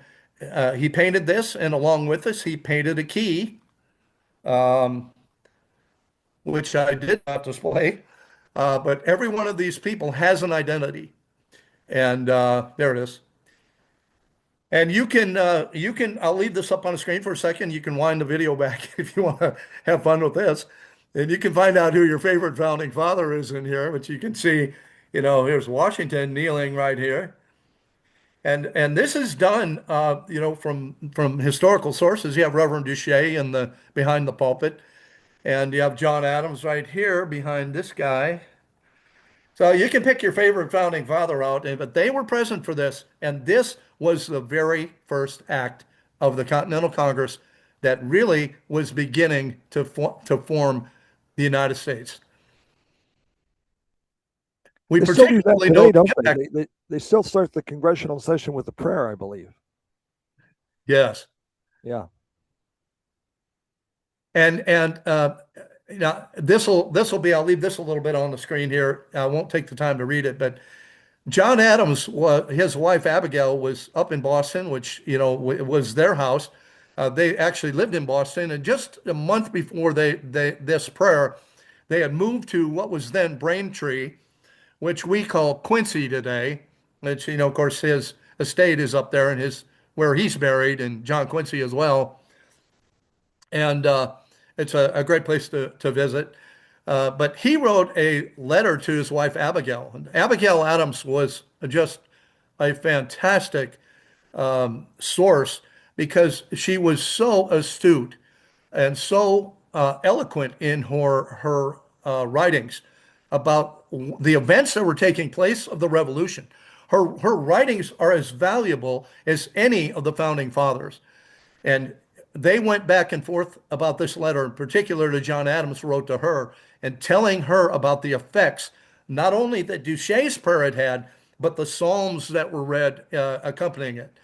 he painted this, and along with this, he painted a key, which I did not display. But every one of these people has an identity, and there it is. And I'll leave this up on the screen for a second. You can wind the video back if you want to have fun with this. And you can find out who your favorite founding father is in here, but you can see, here's Washington kneeling right here. And this is done, from historical sources. You have Reverend Duché behind the pulpit, and you have John Adams right here behind this guy. So you can pick your favorite founding father out, but they were present for this, and this was the very first act of the Continental Congress that really was beginning to form the United States. We They still do that particularly know today, don't the they? impact. They still start the congressional session with a prayer, I believe. Yes, Yeah. and this will be. I'll leave this a little bit on the screen here. I won't take the time to read it, but John Adams, his wife Abigail, was up in Boston, which was their house. They actually lived in Boston, and just a month before this prayer, they had moved to what was then Braintree, which we call Quincy today. Which of course, his estate is up there, and his where he's buried, and John Quincy as well. And it's a great place to visit. But he wrote a letter to his wife Abigail. And Abigail Adams was just a fantastic source because she was so astute and so eloquent in her writings about the events that were taking place of the Revolution. Her writings are as valuable as any of the founding fathers. And they went back and forth about this letter, in particular to John Adams wrote to her and telling her about the effects, not only that Duchesne's prayer had had, but the Psalms that were read accompanying it.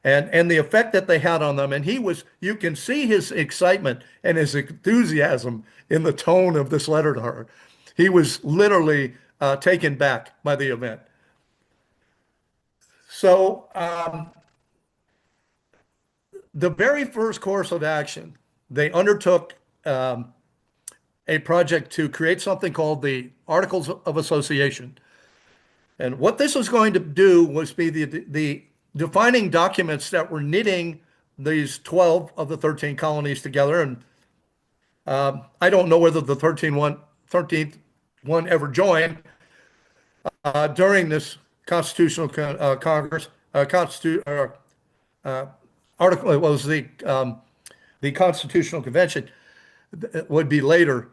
And the effect that they had on them. And you can see his excitement and his enthusiasm in the tone of this letter to her. He was literally taken back by the event. So, the very first course of action, they undertook a project to create something called the Articles of Association. And what this was going to do was be the defining documents that were knitting these 12 of the 13 colonies together. And I don't know whether the 13th one ever joined during this Constitutional Congress, article, it was the Constitutional Convention. It would be later,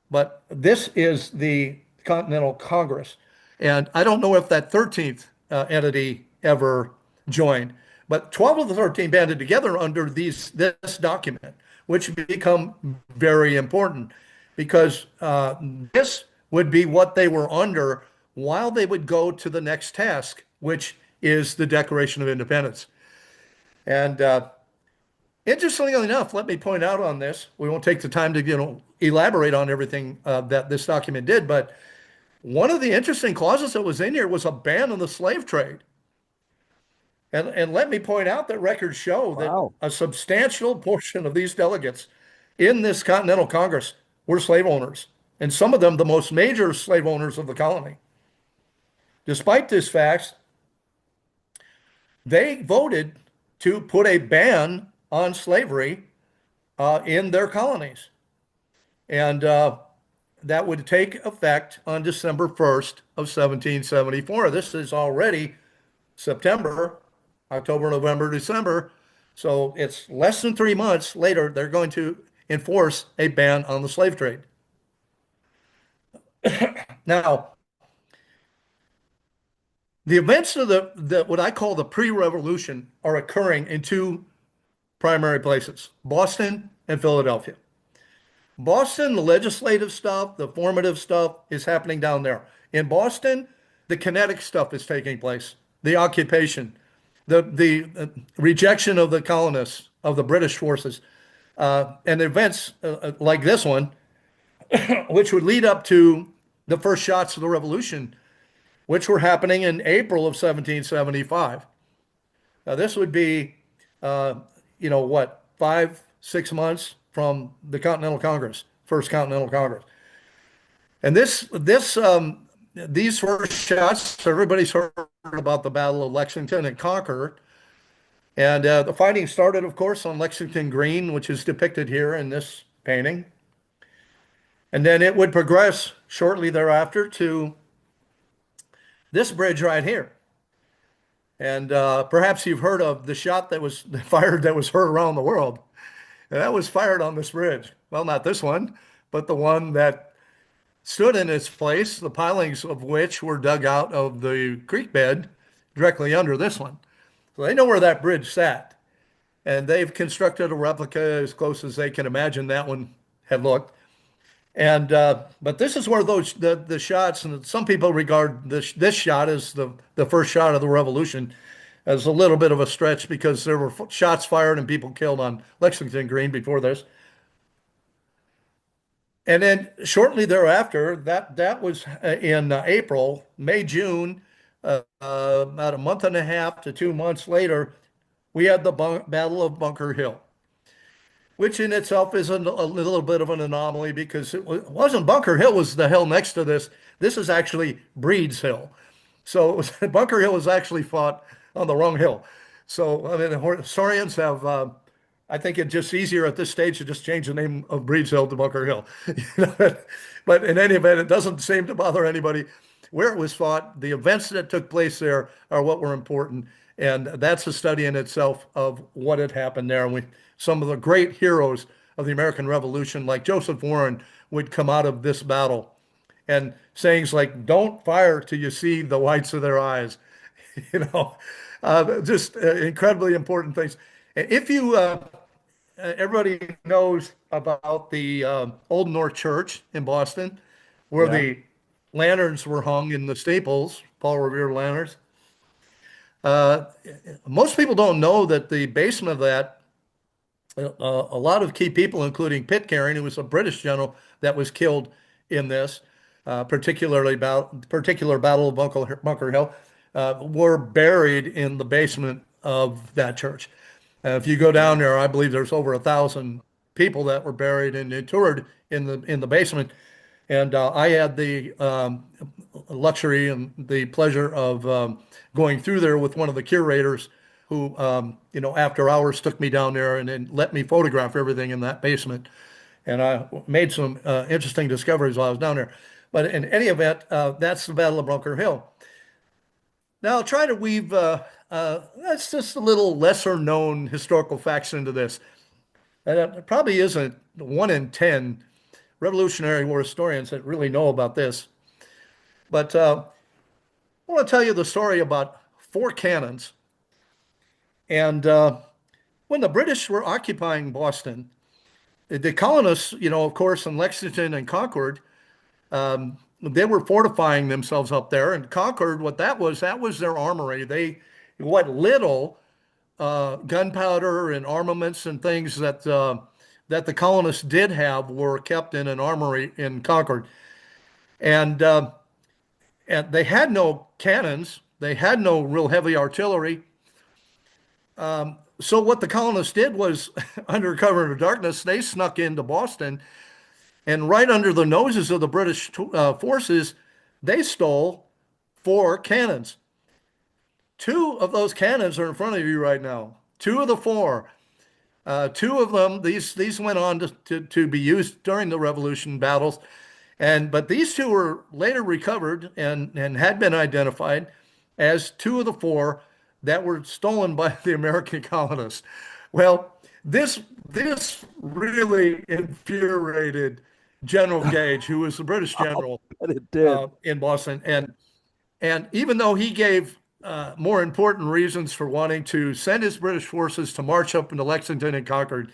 but this is the Continental Congress. And I don't know if that 13th entity ever joined, but 12 of the 13 banded together under this document, which become very important because this would be what they were under while they would go to the next task, which is the Declaration of Independence. And interestingly enough, let me point out on this, we won't take the time to, elaborate on everything that this document did, but one of the interesting clauses that was in here was a ban on the slave trade. And let me point out that records show that Wow. a substantial portion of these delegates in this Continental Congress were slave owners, and some of them the most major slave owners of the colony. Despite this fact, they voted to put a ban on slavery in their colonies. And that would take effect on December 1st of 1774. This is already September, October, November, December. So it's less than 3 months later, they're going to enforce a ban on the slave trade. Now, the events of the what I call the pre-revolution are occurring in two primary places, Boston and Philadelphia. Boston, the legislative stuff, the formative stuff is happening down there. In Boston, the kinetic stuff is taking place, the occupation, the rejection of the colonists, of the British forces, and events like this one, which would lead up to the first shots of the revolution, which were happening in April of 1775. Now, this would be, what, 5, 6 months from the Continental Congress, First Continental Congress. And these first shots, everybody's heard about the Battle of Lexington and Concord. And the fighting started, of course, on Lexington Green, which is depicted here in this painting. And then it would progress shortly thereafter to this bridge right here. And perhaps you've heard of the shot that was fired that was heard around the world. And that was fired on this bridge. Well, not this one, but the one that stood in its place, the pilings of which were dug out of the creek bed directly under this one. So they know where that bridge sat. And they've constructed a replica as close as they can imagine that one had looked. And but this is where the shots, and some people regard this shot as the first shot of the revolution, as a little bit of a stretch because there were shots fired and people killed on Lexington Green before this. And then shortly thereafter, that was in April, May, June, about a month and a half to 2 months later, we had the Battle of Bunker Hill, which in itself is a little bit of an anomaly because it wasn't Bunker Hill was the hill next to this. This is actually Breed's Hill. So Bunker Hill was actually fought on the wrong hill. So I mean, historians have, I think it's just easier at this stage to just change the name of Breed's Hill to Bunker Hill. But in any event, it doesn't seem to bother anybody where it was fought. The events that took place there are what were important. And that's a study in itself of what had happened there. And some of the great heroes of the American Revolution, like Joseph Warren, would come out of this battle. And sayings like, don't fire till you see the whites of their eyes, you know, just incredibly important things. If you, everybody knows about the Old North Church in Boston, where Yeah. the lanterns were hung in the staples, Paul Revere lanterns. Uh, Most people don't know that the basement of that, a lot of key people, including Pitcairn, who was a British general that was killed in this, particular Battle of Bunker Hill, were buried in the basement of that church. If you go down there, I believe there's over 1,000 people that were buried and interred in the basement. And I had the luxury and the pleasure of going through there with one of the curators who, after hours took me down there and then let me photograph everything in that basement. And I made some interesting discoveries while I was down there. But in any event, that's the Battle of Bunker Hill. Now, I'll try to weave that's just a little lesser known historical facts into this. And it probably isn't 1 in 10 Revolutionary War historians that really know about this. But I want to tell you the story about four cannons. And when the British were occupying Boston, the colonists, of course, in Lexington and Concord, they were fortifying themselves up there. And Concord, that was their armory. What little gunpowder and armaments and things that the colonists did have were kept in an armory in Concord. And, uh, and they had no cannons. They had no real heavy artillery. So what the colonists did was, under cover of darkness, they snuck into Boston, and right under the noses of the British forces, they stole four cannons. Two of those cannons are in front of you right now. Two of the four. Two of them, these went on to be used during the Revolution battles, but these two were later recovered and had been identified as two of the four that were stolen by the American colonists. Well, this really infuriated General Gage, who was the British general And it did. in Boston, and even though he gave more important reasons for wanting to send his British forces to march up into Lexington and Concord,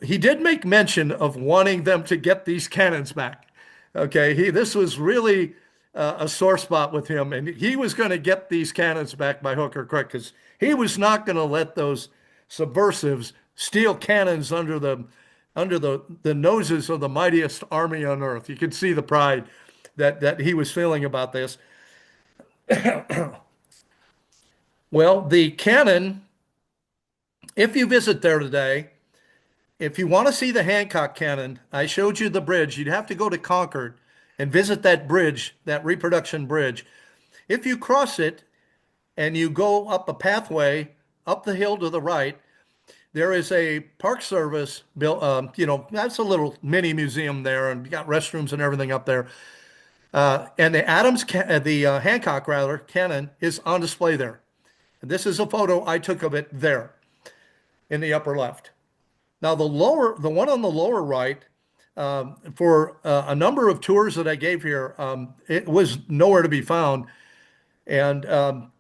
he did make mention of wanting them to get these cannons back. Okay, this was really a sore spot with him, and he was going to get these cannons back by hook or crook because he was not going to let those subversives steal cannons under the noses of the mightiest army on earth. You could see the pride that he was feeling about this. Well, the cannon, if you visit there today, if you want to see the Hancock cannon, I showed you the bridge. You'd have to go to Concord and visit that bridge, that reproduction bridge. If you cross it and you go up a pathway up the hill to the right, there is a Park Service built, that's a little mini museum there, and you got restrooms and everything up there. And the Hancock rather cannon is on display there. And this is a photo I took of it there in the upper left. Now the one on the lower right, for a number of tours that I gave here, it was nowhere to be found, and and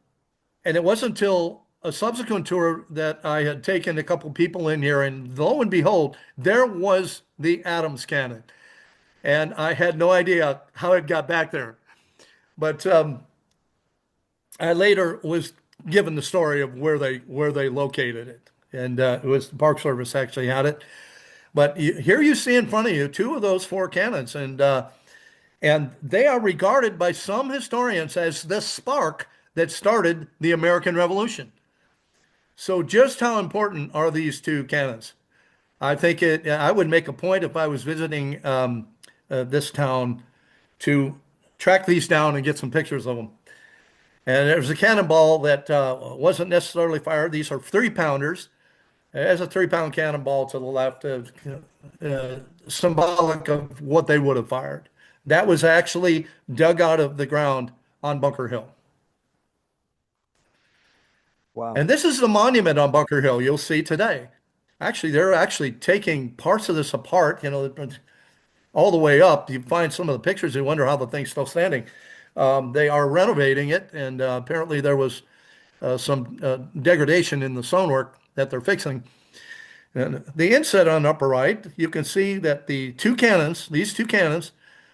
it wasn't until a subsequent tour that I had taken a couple people in here, and lo and behold, there was the Adams cannon, and I had no idea how it got back there, but I later was given the story of where they located it, and it was the Park Service actually had it. But here you see in front of you two of those four cannons, and they are regarded by some historians as the spark that started the American Revolution. So just how important are these two cannons? I think I would make a point if I was visiting this town to track these down and get some pictures of them. And there's a cannonball that wasn't necessarily fired. These are 3 pounders. There's a 3 pound cannonball to the left, symbolic of what they would have fired. That was actually dug out of the ground on Bunker Hill. Wow. And this is the monument on Bunker Hill you'll see today. Actually, they're actually taking parts of this apart, all the way up. You find some of the pictures, you wonder how the thing's still standing. They are renovating it, and apparently there was some degradation in the stonework that they're fixing. And the inset on the upper right, you can see that these two cannons,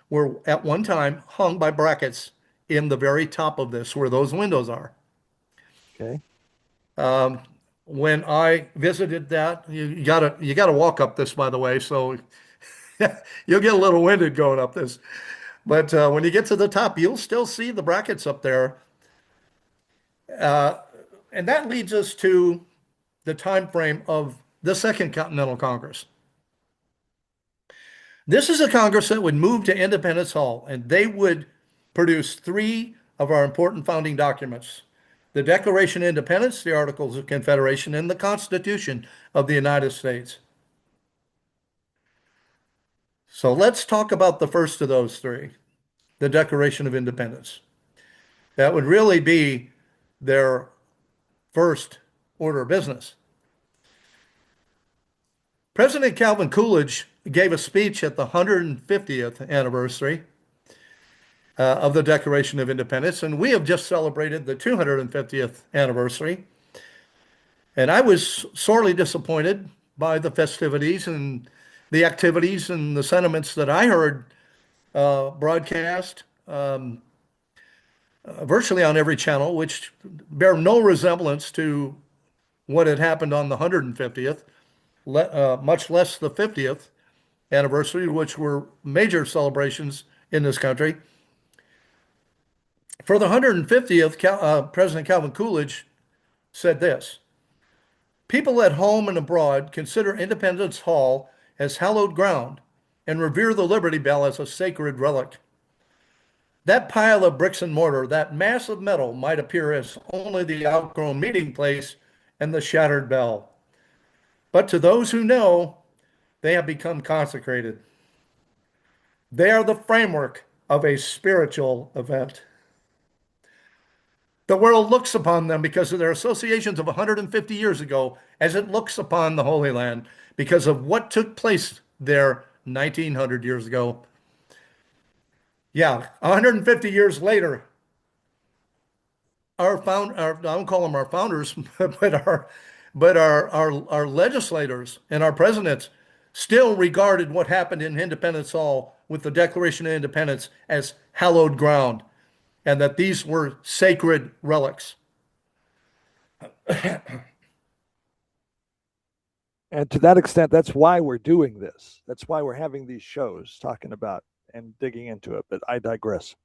were at one time hung by brackets in the very top of this, where those windows are. Okay. When I visited that, you gotta walk up this, by the way, so you'll get a little winded going up this. But when you get to the top, you'll still see the brackets up there. And that leads us to the time frame of the Second Continental Congress. This is a Congress that would move to Independence Hall, and they would produce three of our important founding documents: the Declaration of Independence, the Articles of Confederation, and the Constitution of the United States. So let's talk about the first of those three, the Declaration of Independence. That would really be their first order of business. President Calvin Coolidge gave a speech at the 150th anniversary of the Declaration of Independence, and we have just celebrated the 250th anniversary. And I was sorely disappointed by the festivities and the activities and the sentiments that I heard broadcast virtually on every channel, which bear no resemblance to what had happened on the 150th, much less the 50th anniversary, which were major celebrations in this country. For the 150th, President Calvin Coolidge said this: people at home and abroad consider Independence Hall as hallowed ground and revere the Liberty Bell as a sacred relic. That pile of bricks and mortar, that mass of metal, might appear as only the outgrown meeting place and the shattered bell. But to those who know, they have become consecrated. They are the framework of a spiritual event. The world looks upon them because of their associations of 150 years ago, as it looks upon the Holy Land because of what took place there 1900 years ago. Yeah, 150 years later, I don't call them our founders, but our legislators and our presidents still regarded what happened in Independence Hall with the Declaration of Independence as hallowed ground, and that these were sacred relics. And to that extent, that's why we're doing this. That's why we're having these shows talking about and digging into it. But I digress.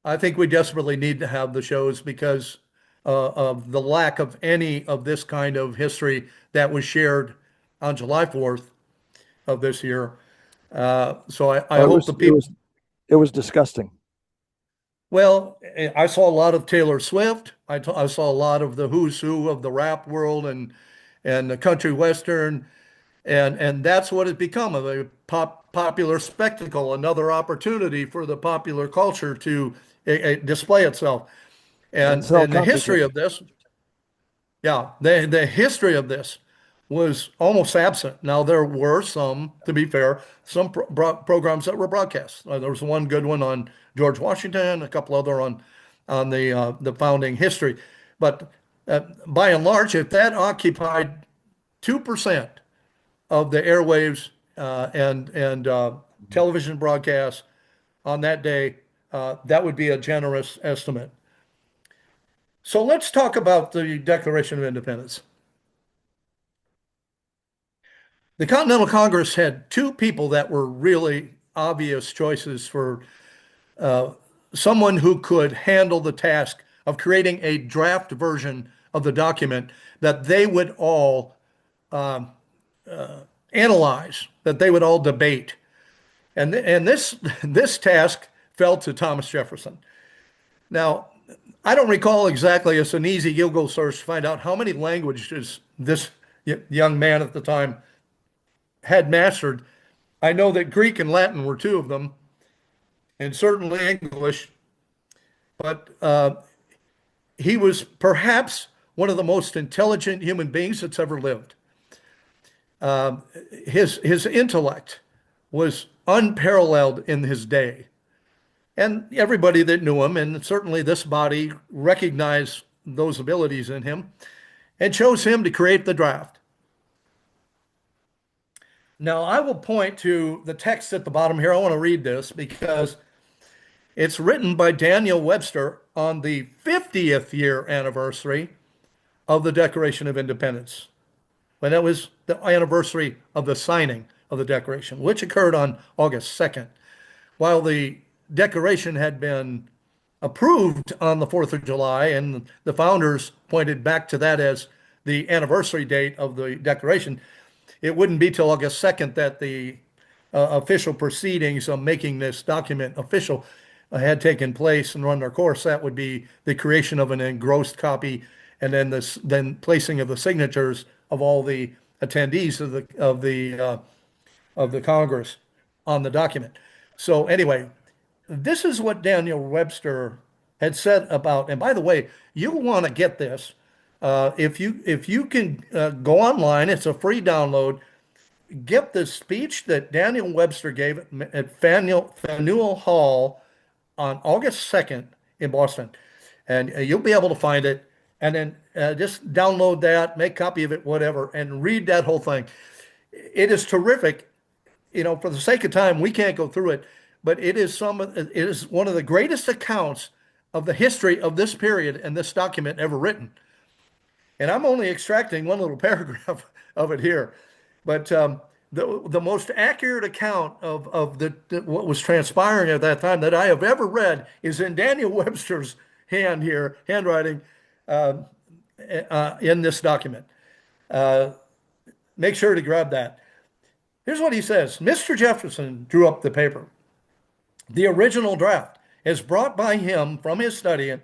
I think we desperately need to have the shows because of the lack of any of this kind of history that was shared on July 4th of this year. So I Oh, hope the people, it was disgusting. well, I saw a lot of Taylor Swift. I saw a lot of the who's who of the rap world and the country western, and that's what it's become, of a popular spectacle, another opportunity for the popular culture to display itself. And sell And the history congregants. of this, yeah, the history of this was almost absent. Now there were some, to be fair, some programs that were broadcast. There was one good one on George Washington, a couple other on the founding history, but by and large, if that occupied 2% of the airwaves and television broadcasts on that day, that would be a generous estimate. So let's talk about the Declaration of Independence. The Continental Congress had two people that were really obvious choices for someone who could handle the task of creating a draft version of the document that they would all analyze, that they would all debate. And this task fell to Thomas Jefferson. Now, I don't recall exactly. It's an easy Google search to find out how many languages this young man at the time had mastered. I know that Greek and Latin were two of them, and certainly English, but he was perhaps one of the most intelligent human beings that's ever lived. His intellect was unparalleled in his day. And everybody that knew him, and certainly this body, recognized those abilities in him and chose him to create the draft. Now, I will point to the text at the bottom here. I want to read this because it's written by Daniel Webster on the 50th year anniversary of the Declaration of Independence, when it was the anniversary of the signing of the Declaration, which occurred on August 2nd. While the Declaration had been approved on the 4th of July, and the founders pointed back to that as the anniversary date of the Declaration, it wouldn't be till August 2nd that the official proceedings of making this document official had taken place and run their course. That would be the creation of an engrossed copy, and then placing of the signatures of all the attendees of the Congress on the document. So anyway, this is what Daniel Webster had said about. And by the way, you'll want to get this. If you can go online, it's a free download. get the speech that Daniel Webster gave at Faneuil Hall on August 2nd in Boston. And you'll be able to find it. And then just download that, make a copy of it, whatever, and read that whole thing. It is terrific. For the sake of time, we can't go through it, but it is one of the greatest accounts of the history of this period and this document ever written. And I'm only extracting one little paragraph of it here. But the most accurate account of what was transpiring at that time that I have ever read is in Daniel Webster's handwriting uh, in this document. Uh, Make sure to grab that. Here's what he says. Mr. Jefferson drew up the paper. The original draft is brought by him from his study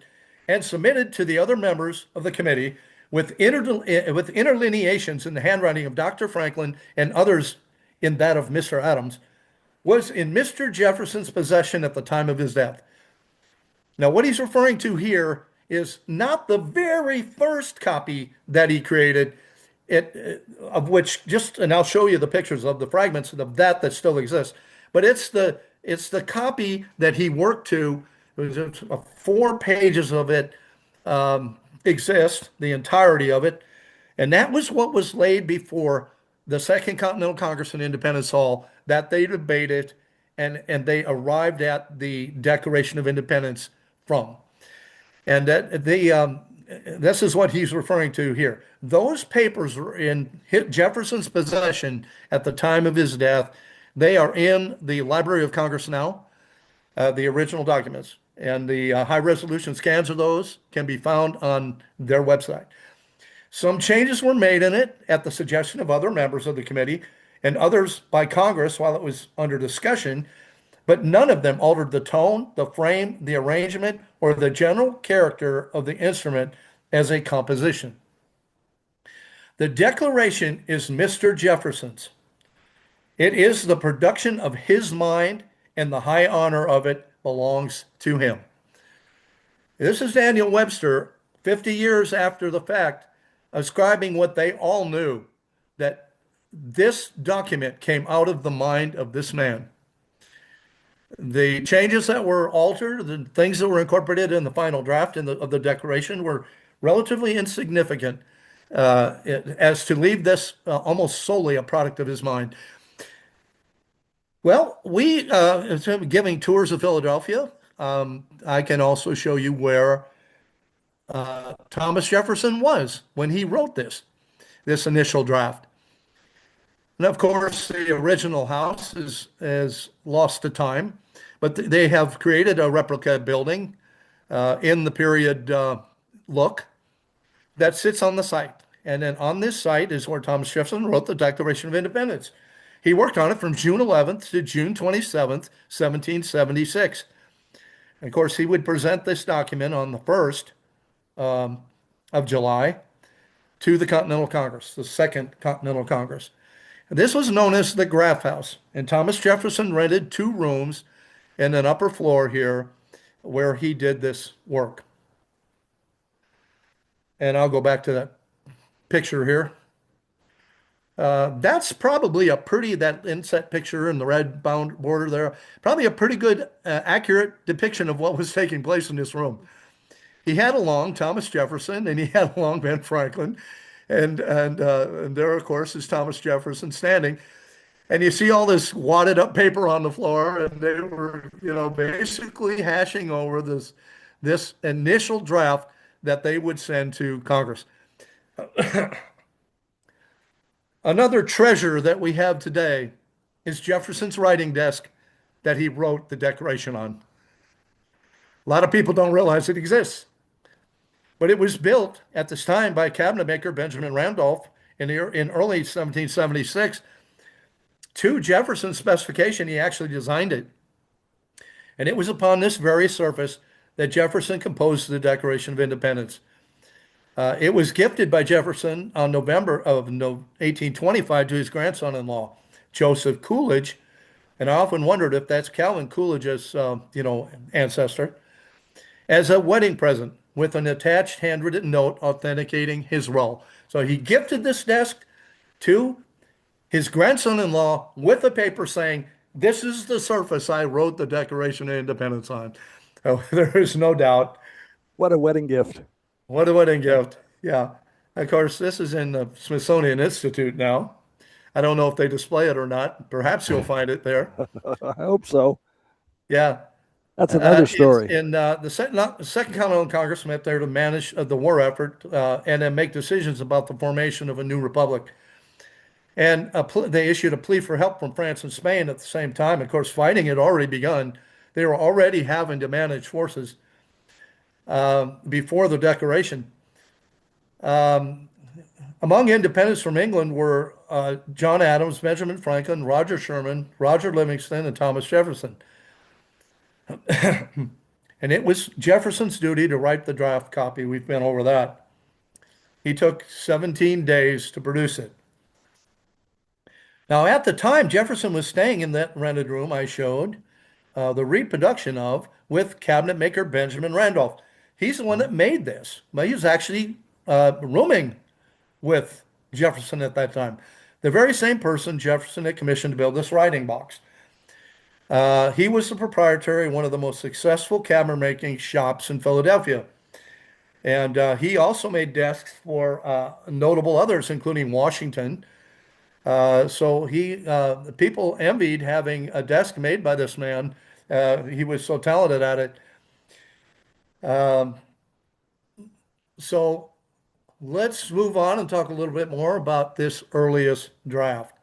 and submitted to the other members of the committee with interlineations in the handwriting of Dr. Franklin and others in that of Mr. Adams, was in Mr. Jefferson's possession at the time of his death. Now, what he's referring to here is not the very first copy that he created, of which and I'll show you the pictures of the fragments of that still exists, but it's the copy that he worked to. It was 4 pages of it exist, the entirety of it. And that was what was laid before the Second Continental Congress in Independence Hall that they debated and they arrived at the Declaration of Independence from. And this is what he's referring to here. Those papers were in Jefferson's possession at the time of his death. They are in the Library of Congress now, the original documents. And the high resolution scans of those can be found on their website. Some changes were made in it at the suggestion of other members of the committee and others by Congress while it was under discussion, but none of them altered the tone, the frame, the arrangement, or the general character of the instrument as a composition. The Declaration is Mr. Jefferson's. It is the production of his mind, and the high honor of it belongs to him. This is Daniel Webster, 50 years after the fact, ascribing what they all knew, that this document came out of the mind of this man. The changes that were altered, the things that were incorporated in the final draft of the Declaration were relatively insignificant as to leave this almost solely a product of his mind. Well, instead of giving tours of Philadelphia, I can also show you where Thomas Jefferson was when he wrote this initial draft. And of course, the original house is lost to time, but they have created a replica building in the period look that sits on the site. And then on this site is where Thomas Jefferson wrote the Declaration of Independence. He worked on it from June 11th to June 27th, 1776. And of course, he would present this document on the 1st of July to the Continental Congress, the Second Continental Congress. This was known as the Graff House, and Thomas Jefferson rented 2 rooms and an upper floor here where he did this work. And I'll go back to that picture here. That's probably that inset picture in the red bound border there, probably a pretty good, accurate depiction of what was taking place in this room. He had along Thomas Jefferson and he had along Ben Franklin. And there, of course, is Thomas Jefferson standing. And you see all this wadded up paper on the floor, and they were, basically hashing over this initial draft that they would send to Congress. Another treasure that we have today is Jefferson's writing desk that he wrote the Declaration on. A lot of people don't realize it exists. But it was built at this time by cabinet maker Benjamin Randolph in early 1776. To Jefferson's specification, he actually designed it. And it was upon this very surface that Jefferson composed the Declaration of Independence. It was gifted by Jefferson on November of 1825 to his grandson-in-law, Joseph Coolidge. And I often wondered if that's Calvin Coolidge's, ancestor, as a wedding present with an attached handwritten note authenticating his role. So he gifted this desk to his grandson-in-law with a paper saying, "This is the surface I wrote the Declaration of Independence on." Oh, there is no doubt. What a wedding gift. What a wedding gift. Yeah. Of course, this is in the Smithsonian Institute now. I don't know if they display it or not. Perhaps you'll find it there. I hope so. Yeah. That's another It's story. in the Second Continental Congress met there to manage the war effort and then make decisions about the formation of a new republic. And they issued a plea for help from France and Spain at the same time. Of course, fighting had already begun. They were already having to manage forces before the declaration. Among independents from England were John Adams, Benjamin Franklin, Roger Sherman, Roger Livingston, and Thomas Jefferson. And it was Jefferson's duty to write the draft copy. We've been over that. He took 17 days to produce it. Now, at the time, Jefferson was staying in that rented room I showed the reproduction of with cabinet maker Benjamin Randolph. He's the one that made this. But he was actually rooming with Jefferson at that time. The very same person Jefferson had commissioned to build this writing box. He was the proprietor of one of the most successful cabinet making shops in Philadelphia. And he also made desks for notable others, including Washington. People envied having a desk made by this man. He was so talented at it. Um, so let's move on and talk a little bit more about this earliest draft.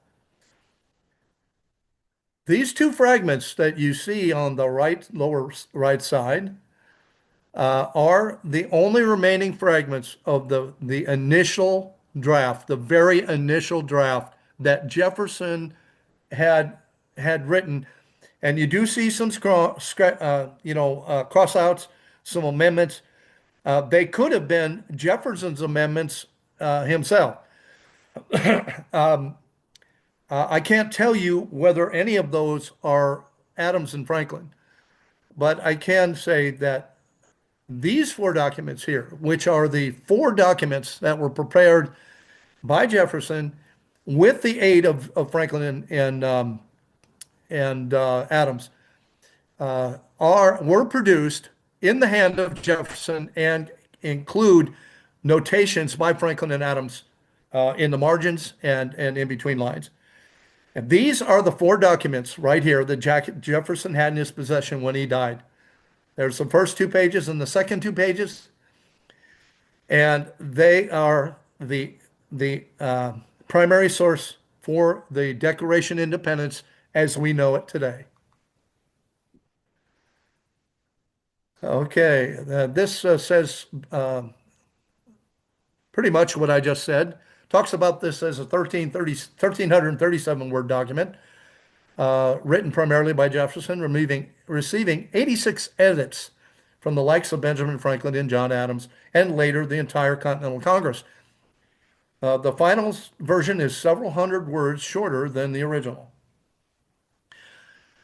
These two fragments that you see on the lower right side are the only remaining fragments of the initial draft, the very initial draft that Jefferson had had written. And you do see some crossouts, some amendments. They could have been Jefferson's amendments himself. I can't tell you whether any of those are Adams and Franklin, but I can say that these four documents here, which are the four documents that were prepared by Jefferson with the aid of Franklin and Adams, were produced in the hand of Jefferson and include notations by Franklin and Adams in the margins and in between lines. And these are the four documents right here that Jefferson had in his possession when he died. There's the first two pages and the second two pages, and they are the primary source for the Declaration of Independence as we know it today. Okay, this says pretty much what I just said. Talks about this as a 1,337 word document, written primarily by Jefferson, receiving 86 edits from the likes of Benjamin Franklin and John Adams, and later the entire Continental Congress. The final version is several hundred words shorter than the original.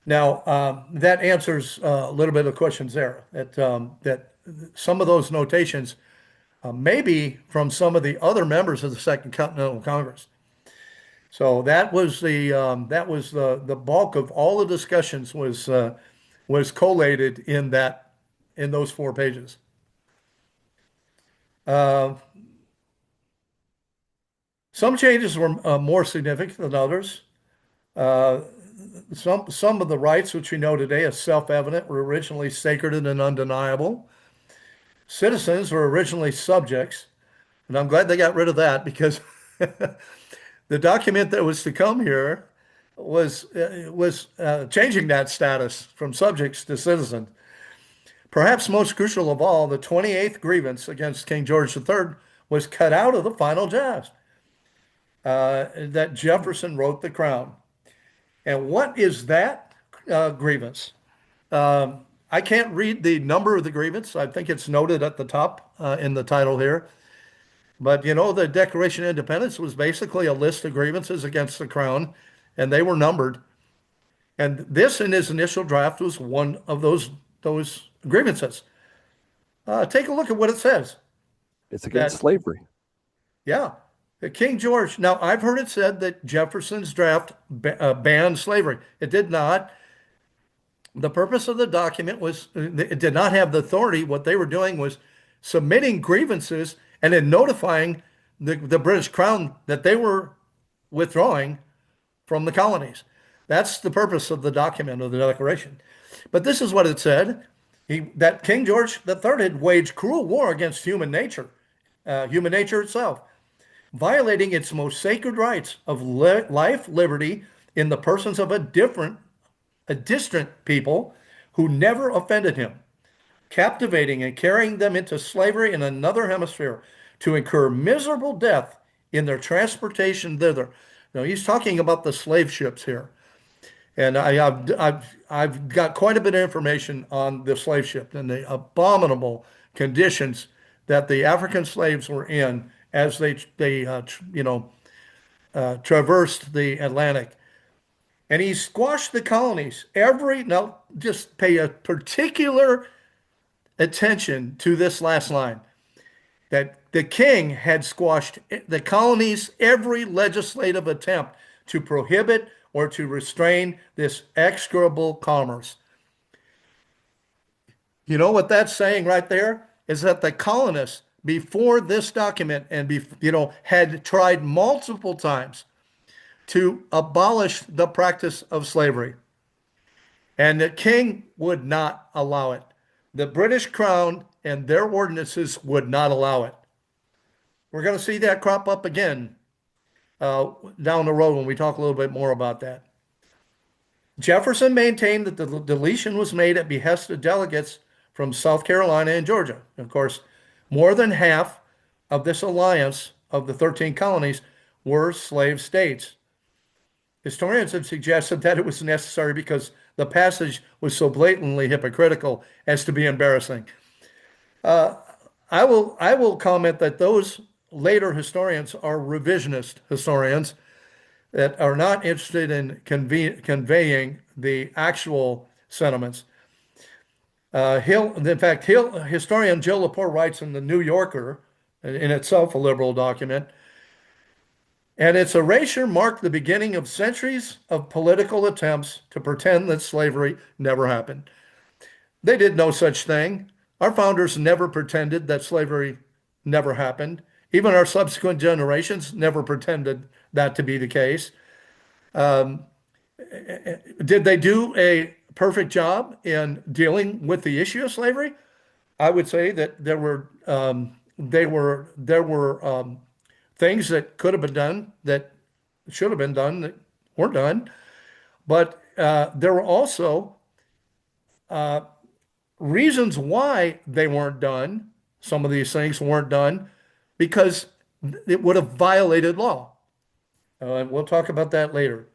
Now, that answers a little bit of questions there. That some of those notations may be from some of the other members of the Second Continental Congress. So that was the bulk of all the discussions was collated in those four pages. Uh, some changes were more significant than others. Uh, some of the rights which we know today as self-evident were originally sacred and undeniable. Citizens were originally subjects, and I'm glad they got rid of that because the document that was to come here was changing that status from subjects to citizens. Perhaps most crucial of all, the 28th grievance against King George III was cut out of the final draft that Jefferson wrote the crown. And what is that grievance? I can't read the number of the grievance. I think it's noted at the top in the title here. But you know, the Declaration of Independence was basically a list of grievances against the crown, and they were numbered. And this, in his initial draft, was one of those grievances. Take a look at what it says. It's against That slavery. yeah, King George. Now, I've heard it said that Jefferson's draft banned slavery. It did not. The purpose of the document was it did not have the authority. What they were doing was submitting grievances and then notifying the British Crown that they were withdrawing from the colonies. That's the purpose of the document of the Declaration. But this is what it said. That King George III had waged cruel war against human nature itself, violating its most sacred rights of life, liberty in the persons of a distant people who never offended him, captivating and carrying them into slavery in another hemisphere to incur miserable death in their transportation thither. Now he's talking about the slave ships here. And I've got quite a bit of information on the slave ship and the abominable conditions that the African slaves were in as they traversed the Atlantic. And he squashed the colonies. Now just pay a particular attention to this last line that the king had squashed the colonies' every legislative attempt to prohibit or to restrain this execrable commerce. You know what that's saying right there is that the colonists before this document had tried multiple times to abolish the practice of slavery, and the king would not allow it. The British Crown and their ordinances would not allow it. We're going to see that crop up again down the road when we talk a little bit more about that. Jefferson maintained that the deletion was made at behest of delegates from South Carolina and Georgia. Of course, more than half of this alliance of the 13 colonies were slave states. Historians have suggested that it was necessary because the passage was so blatantly hypocritical as to be embarrassing. I will comment that those later historians are revisionist historians that are not interested in conveying the actual sentiments. Historian Jill Lepore writes in the New Yorker, in itself a liberal document, and its erasure marked the beginning of centuries of political attempts to pretend that slavery never happened. They did no such thing. Our founders never pretended that slavery never happened. Even our subsequent generations never pretended that to be the case. Um, did they do a perfect job in dealing with the issue of slavery? I would say that there were things that could have been done that should have been done that weren't done, but there were also reasons why they weren't done. Some of these things weren't done because it would have violated law. We'll talk about that later.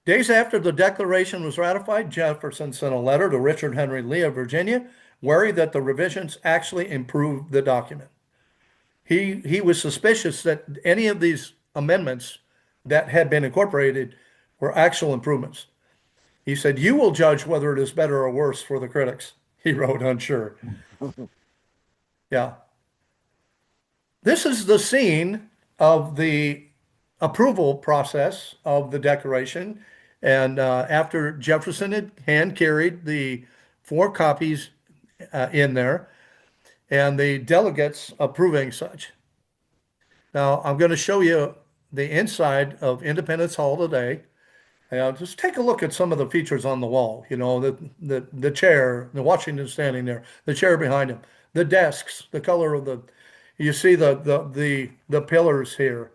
Days after the Declaration was ratified, Jefferson sent a letter to Richard Henry Lee of Virginia, worried that the revisions actually improved the document. He was suspicious that any of these amendments that had been incorporated were actual improvements. He said, "You will judge whether it is better or worse for the critics," he wrote, unsure. Yeah. This is the scene of the approval process of the Declaration. And after Jefferson had hand carried the 4 copies in there, and the delegates approving such. Now, I'm going to show you the inside of Independence Hall today. Just take a look at some of the features on the wall. You know, the chair, the Washington standing there, the chair behind him, the desks, the color of the. You see the pillars here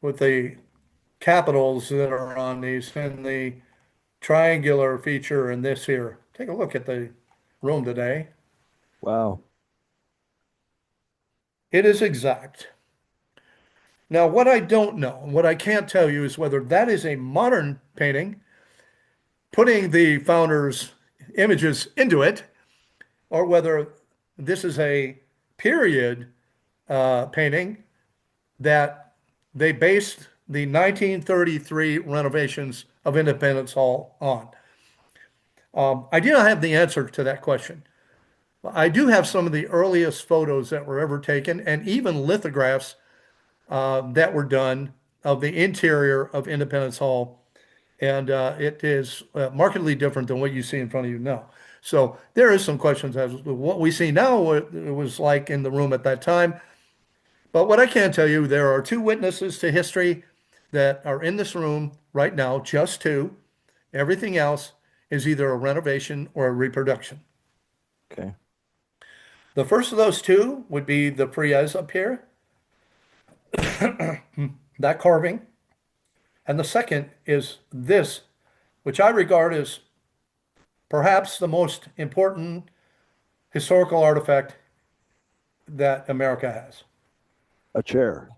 with the capitals that are on these and the triangular feature in this here. Take a look at the room today. Wow. It is exact. Now, what I don't know, what I can't tell you is whether that is a modern painting, putting the founders' images into it, or whether this is a period painting that they based the 1933 renovations of Independence Hall on. I do not have the answer to that question. I do have some of the earliest photos that were ever taken and even lithographs that were done of the interior of Independence Hall, and it is markedly different than what you see in front of you now. So there is some questions as to what we see now, what it was like in the room at that time. But what I can tell you, there are two witnesses to history that are in this room right now, just two. Everything else is either a renovation or a reproduction. Okay. The first of those two would be the frieze up here, that carving. And the second is this, which I regard as perhaps the most important historical artifact that America has. A chair.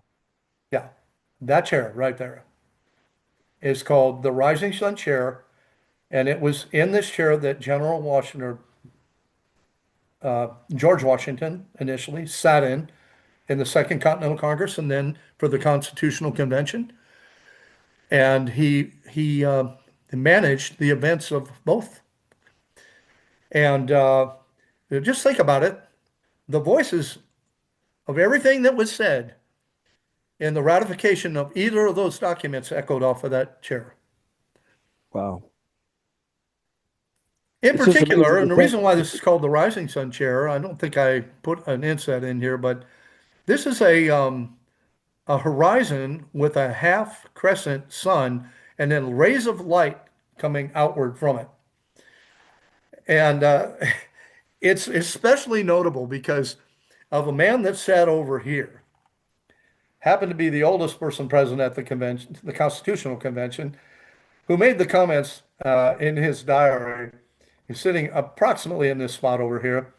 Yeah, that chair right there is called the Rising Sun Chair. And it was in this chair that General Washington, George Washington initially sat in the Second Continental Congress and then for the Constitutional Convention. And he managed the events of both. And just think about it. The voices of everything that was said in the ratification of either of those documents echoed off of that chair. Wow. In It's just particular, amazing to and the think. reason why this is called the Rising Sun Chair, I don't think I put an inset in here, but this is a horizon with a half crescent sun and then rays of light coming outward from it. And it's especially notable because of a man that sat over here, happened to be the oldest person present at the convention, the Constitutional Convention, who made the comments in his diary. He's sitting approximately in this spot over here.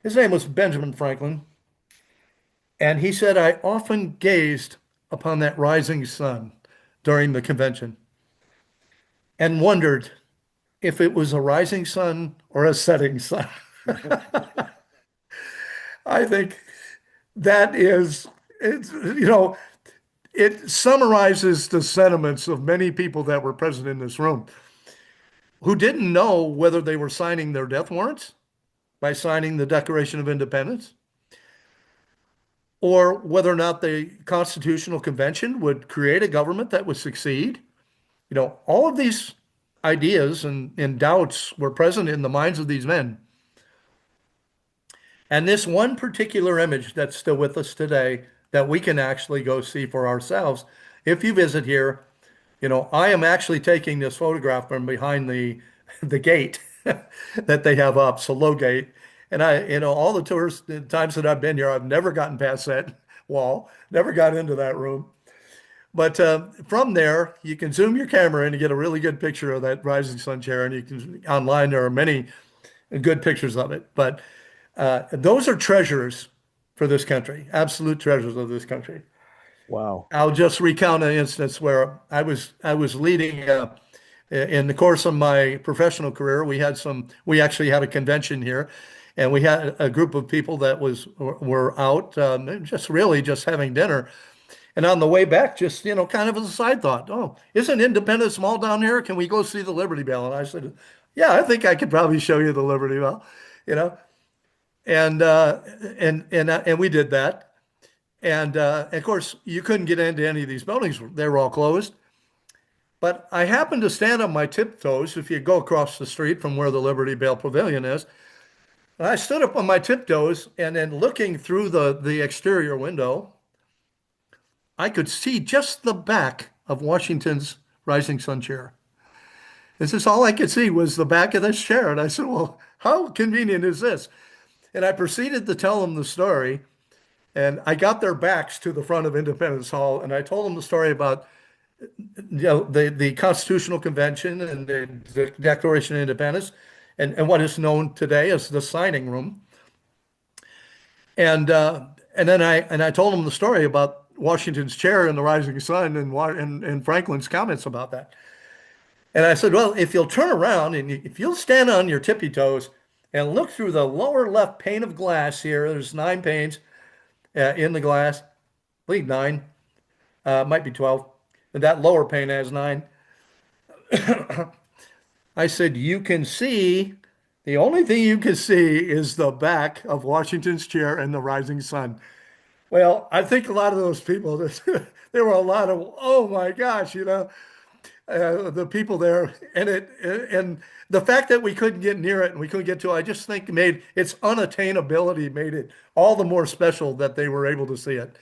His name was Benjamin Franklin. And he said, I often gazed upon that rising sun during the convention and wondered if it was a rising sun or a setting sun. I think that is, it summarizes the sentiments of many people that were present in this room who didn't know whether they were signing their death warrants by signing the Declaration of Independence or whether or not the Constitutional Convention would create a government that would succeed. All of these ideas and doubts were present in the minds of these men. And this one particular image that's still with us today that we can actually go see for ourselves, if you visit here, I am actually taking this photograph from behind the gate that they have up, Solo Gate. And all the tours, the times that I've been here, I've never gotten past that wall, never got into that room. But from there, you can zoom your camera in and get a really good picture of that rising sun chair. And you can online, there are many good pictures of it. But those are treasures for this country, absolute treasures of this country. Wow. I'll just recount an instance where I was leading in the course of my professional career. We actually had a convention here, and we had a group of people that were out just having dinner. And on the way back, just kind of as a side thought, oh, isn't Independence small down here? Can we go see the Liberty Bell? And I said, yeah, I think I could probably show you the Liberty Bell, you know. And and we did that. And of course, you couldn't get into any of these buildings; they were all closed. But I happened to stand on my tiptoes. If you go across the street from where the Liberty Bell Pavilion is, and I stood up on my tiptoes, and then looking through the exterior window, I could see just the back of Washington's Rising Sun chair. This is all I could see was the back of this chair. And I said, well, how convenient is this? And I proceeded to tell them the story. And I got their backs to the front of Independence Hall. And I told them the story about the Constitutional Convention and the Declaration of Independence and what is known today as the signing room. And then I told them the story about Washington's chair in the rising sun and Franklin's comments about that. And I said, well, if you'll turn around and if you'll stand on your tippy toes and look through the lower left pane of glass here, there's 9 panes in the glass, I believe nine, might be 12. And that lower pane has nine. I said, you can see, the only thing you can see is the back of Washington's chair and the rising sun. Well, I think a lot of those people, there were a lot of, oh my gosh, the people there, and the fact that we couldn't get near it and we couldn't get to it, I just think made its unattainability made it all the more special that they were able to see it.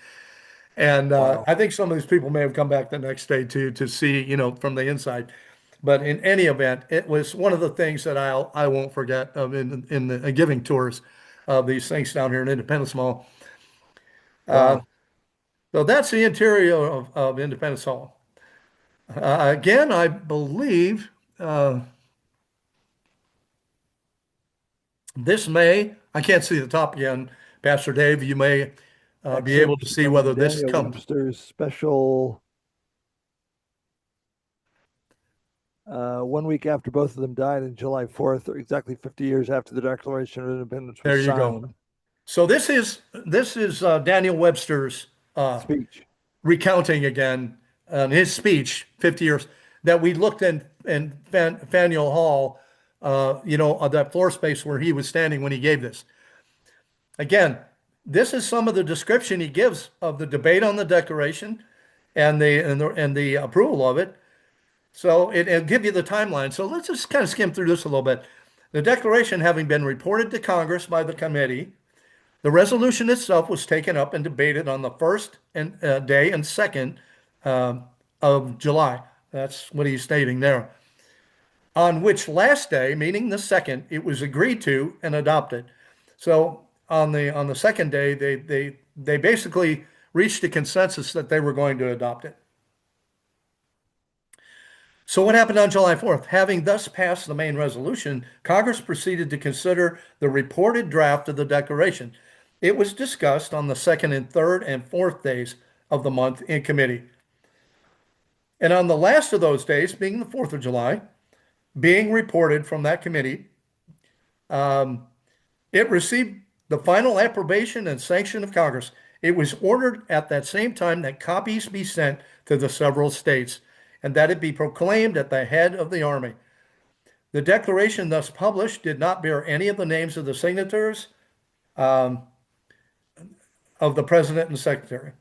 And Wow. I think some of these people may have come back the next day to see, from the inside. But in any event, it was one of the things that I won't forget of in the giving tours of these things down here in Independence Mall. Uh, Wow. so that's the interior of Independence Hall. Again, I believe this May, I can't see the top again, Pastor Dave. You may be able to Excerpts see from whether this Daniel comes. Webster's special 1 week after both of them died on July 4th, or exactly 50 years after the Declaration of Independence was There you go. signed. So this is Daniel Webster's Speech. recounting again his speech 50 years that we looked in Faneuil Hall, on that floor space where he was standing when he gave this. Again, this is some of the description he gives of the debate on the Declaration and the approval of it. So it'll give you the timeline. So let's just kind of skim through this a little bit. The Declaration having been reported to Congress by the committee, the resolution itself was taken up and debated on the first day and second uh, of July. That's what he's stating there. On which last day, meaning the second, it was agreed to and adopted. So on the second day, they basically reached a consensus that they were going to adopt it. So what happened on July 4th? Having thus passed the main resolution, Congress proceeded to consider the reported draft of the Declaration. It was discussed on the second and third and fourth days of the month in committee. And on the last of those days, being the 4th of July, being reported from that committee, um, it received the final approbation and sanction of Congress. It was ordered at that same time that copies be sent to the several states and that it be proclaimed at the head of the army. The declaration thus published did not bear any of the names of the signatures um, of the president and secretary.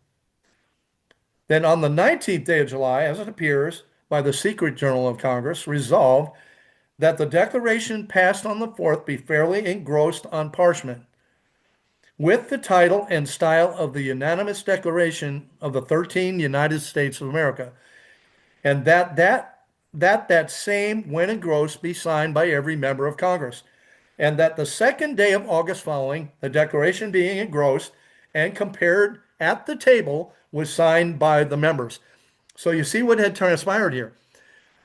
Then on the 19th day of July, as it appears by the secret journal of Congress, resolved that the declaration passed on the 4th be fairly engrossed on parchment with the title and style of the unanimous declaration of the 13 United States of America, and that same, when engrossed, be signed by every member of Congress, and that the second day of August following, the declaration being engrossed and compared at the table, was signed by the members. So you see what had transpired here.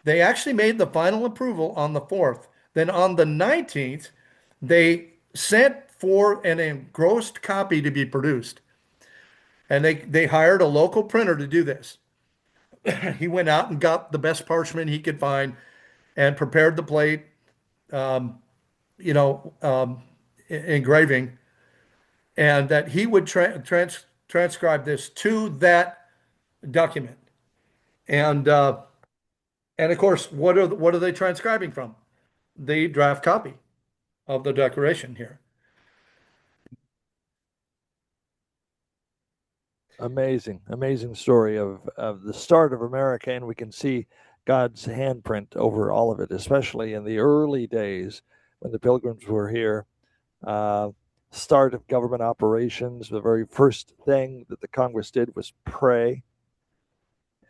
They actually made the final approval on the 4th. Then on the 19th, they sent for an engrossed copy to be produced. And they hired a local printer to do this. He went out and got the best parchment he could find and prepared the plate, um, you know, um, engraving, and that he would transcribe this to that document. And and of course, what are they transcribing from? The draft copy of the Declaration here. Amazing, amazing story of the start of America, and we can see God's handprint over all of it, especially in the early days when the Pilgrims were here. Uh, Start of government operations. The very first thing that the Congress did was pray,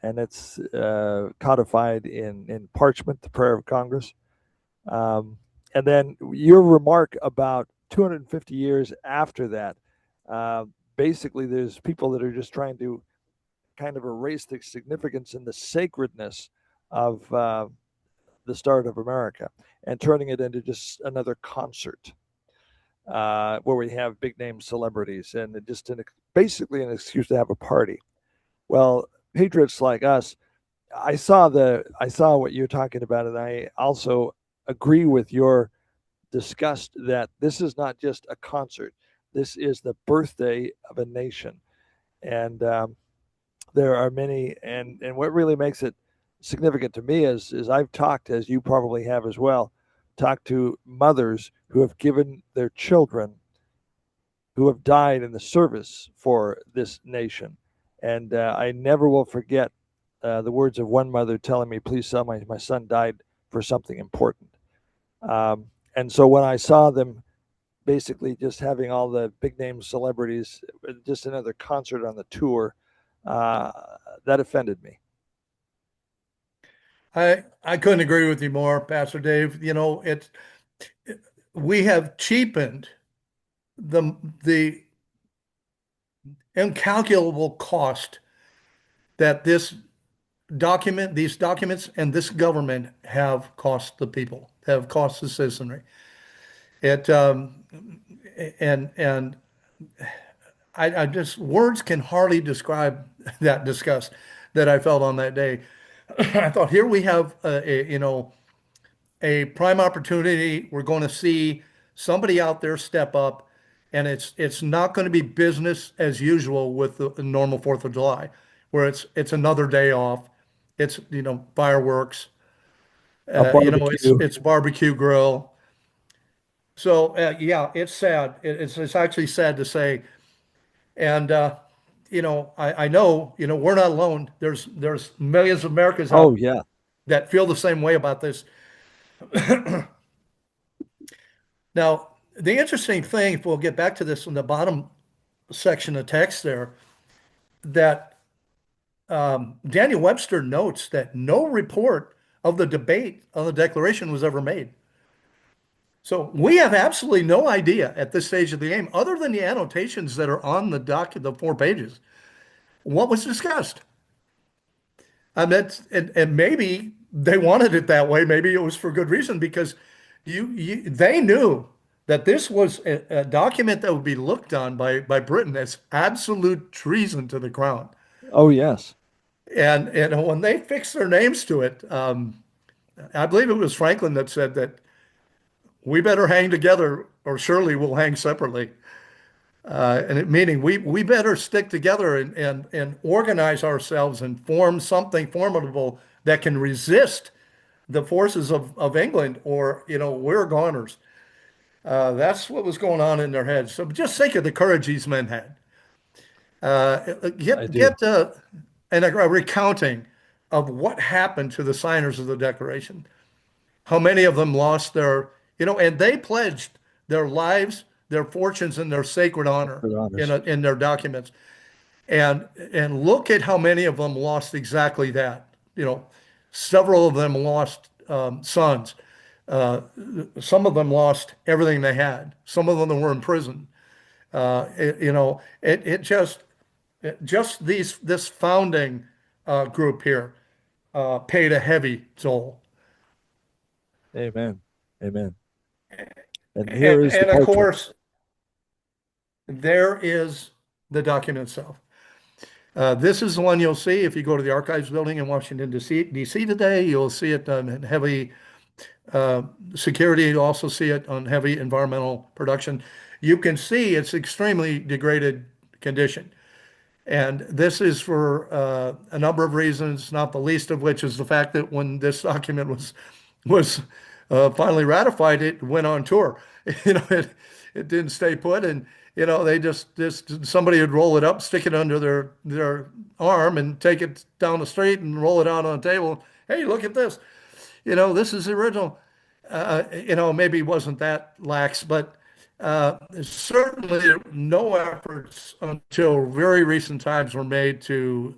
and it's codified in parchment, the prayer of Congress. Um, and then your remark about 250 years after that, uh, basically, there's people that are just trying to kind of erase the significance and the sacredness of the start of America and turning it into just another concert where we have big name celebrities and just basically an excuse to have a party. Well, patriots like us, I saw what you're talking about, and I also agree with your discussed that this is not just a concert. This is the birthday of a nation. And there are many, and what really makes it significant to me is I've talked, as you probably have as well, talked to mothers who have given their children who have died in the service for this nation. And I never will forget the words of one mother telling me, please tell my son died for something important. And so when I saw them basically just having all the big name celebrities, just another concert on the tour, uh, that offended me. I couldn't agree with you more, Pastor Dave. You know, we have cheapened the incalculable cost that these documents and this government have cost the people, have cost the citizenry. It and I just words can hardly describe that disgust that I felt on that day. I thought here we have a prime opportunity. We're going to see somebody out there step up, and it's not going to be business as usual with the normal Fourth of July, where it's another day off. It's fireworks. A It's barbecue. it's barbecue grill. So yeah, it's sad. It's actually sad to say. And I know we're not alone. There's millions of Americans Oh, out yeah, that feel the same way about this. Now, the interesting thing, if we'll get back to this in the bottom section of text there, that Daniel Webster notes that no report of the debate on the Declaration was ever made. So we have absolutely no idea at this stage of the game, other than the annotations that are on the the 4 pages, what was discussed. I meant, and maybe they wanted it that way. Maybe it was for good reason because they knew that this was a document that would be looked on by Britain as absolute treason to the crown. oh yes. And when they fixed their names to it, I believe it was Franklin that said that we better hang together or surely we'll hang separately. Meaning we better stick together and organize ourselves and form something formidable that can resist the forces of England, or we're goners. That's what was going on in their heads. So just think of the courage these men had. I do. Get a recounting of what happened to the signers of the Declaration. How many of them lost and they pledged their lives, their fortunes, and their sacred honor For honors. in their documents. And look at how many of them lost exactly that. Several of them lost sons. Uh, some of them lost everything they had. Some of them were in prison. It just this founding group here paid a heavy toll. Amen. Amen. And here And, is the and of parchment. course, there is the document itself. This is the one you'll see if you go to the Archives building in Washington, D.C. today. You'll see it on heavy uh, security. You'll also see it on heavy environmental production. You can see it's extremely degraded condition. And this is for a number of reasons, not the least of which is the fact that when this document was finally ratified, it went on tour. It didn't stay put, and they just somebody would roll it up, stick it under their arm, and take it down the street and roll it out on the table. Hey, look at this. This is the original. Maybe it wasn't that lax, but certainly no efforts until very recent times were made to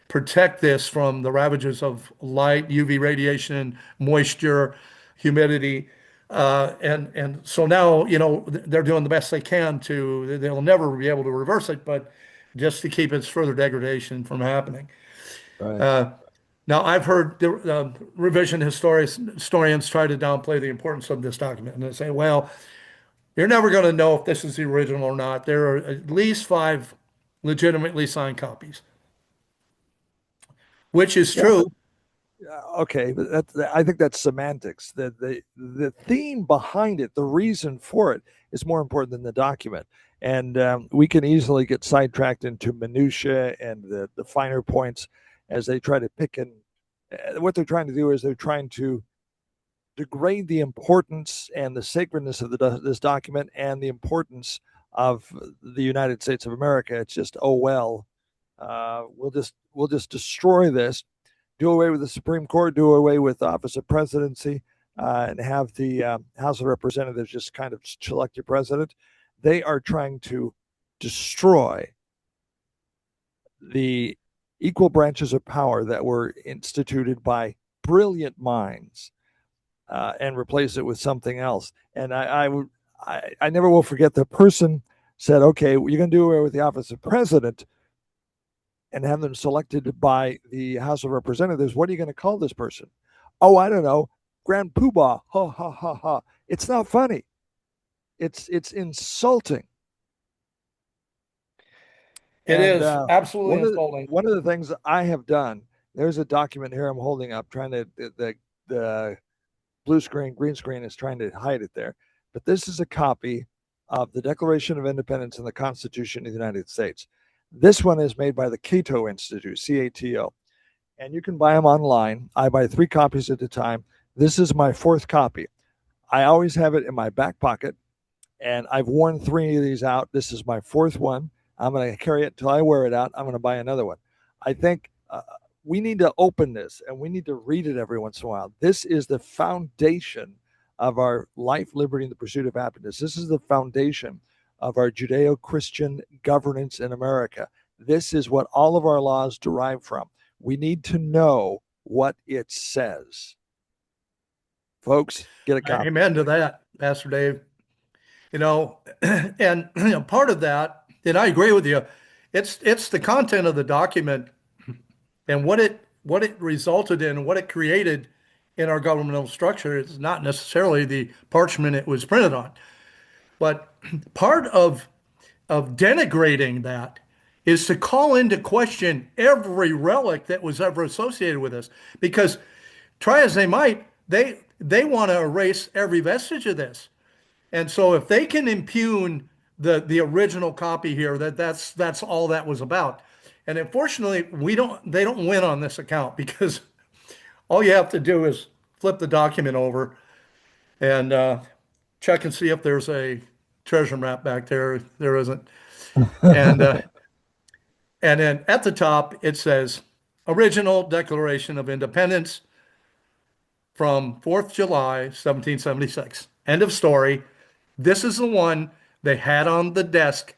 protect this from the ravages of light, UV radiation, moisture, humidity. And so now, they're doing the best they can they'll never be able to reverse it, but just to keep its further degradation from happening. Right. Uh, Now, I've heard revision historians try to downplay the importance of this document, and they say, well, you're never going to know if this is the original or not. There are at least 5 legitimately signed copies, which is Yeah, but true. okay, but I think that's semantics. The theme behind it, the reason for it, is more important than the document. And we can easily get sidetracked into minutia and the finer points as they try to pick and what they're trying to do is they're trying to degrade the importance and the sacredness of this document and the importance of the United States of America. It's just, oh well, we'll just destroy this, do away with the Supreme Court, do away with the office of presidency, and have the House of Representatives just kind of select your president. They are trying to destroy the equal branches of power that were instituted by brilliant minds, and replace it with something else. And I never will forget the person said, "Okay, you're going to do away with the office of president and have them selected by the House of Representatives. What are you going to call this person?" "Oh, I don't know, Grand Poobah." Ha ha ha ha! It's not funny. It's insulting. It And is absolutely one of the, insulting. one of the things I have done. There's a document here I'm holding up, trying to the blue screen, green screen is trying to hide it there. But this is a copy of the Declaration of Independence and the Constitution of the United States. This one is made by the Cato Institute, CATO, and you can buy them online. I buy 3 copies at a time. This is my 4th copy. I always have it in my back pocket, and I've worn 3 of these out. This is my 4th one. I'm going to carry it until I wear it out. I'm going to buy another one. I think we need to open this and we need to read it every once in a while. This is the foundation of our life, liberty, and the pursuit of happiness. This is the foundation of our Judeo Christian governance in America. This is what all of our laws derive from. We need to know what it says. Folks, get a copy. Amen to that, Pastor Dave. You know, and part of that, and I agree with you, it's the content of the document and what it resulted in, what it created in our governmental structure. It's not necessarily the parchment it was printed on. But part of denigrating that is to call into question every relic that was ever associated with us. Because try as they might, they want to erase every vestige of this. And so if they can impugn the original copy here, that's all that was about. And unfortunately, they don't win on this account because all you have to do is flip the document over and check and see if there's a treasure map back there. There isn't. And and then at the top it says original Declaration of Independence from 4th July 1776. End of story. This is the one they had on the desk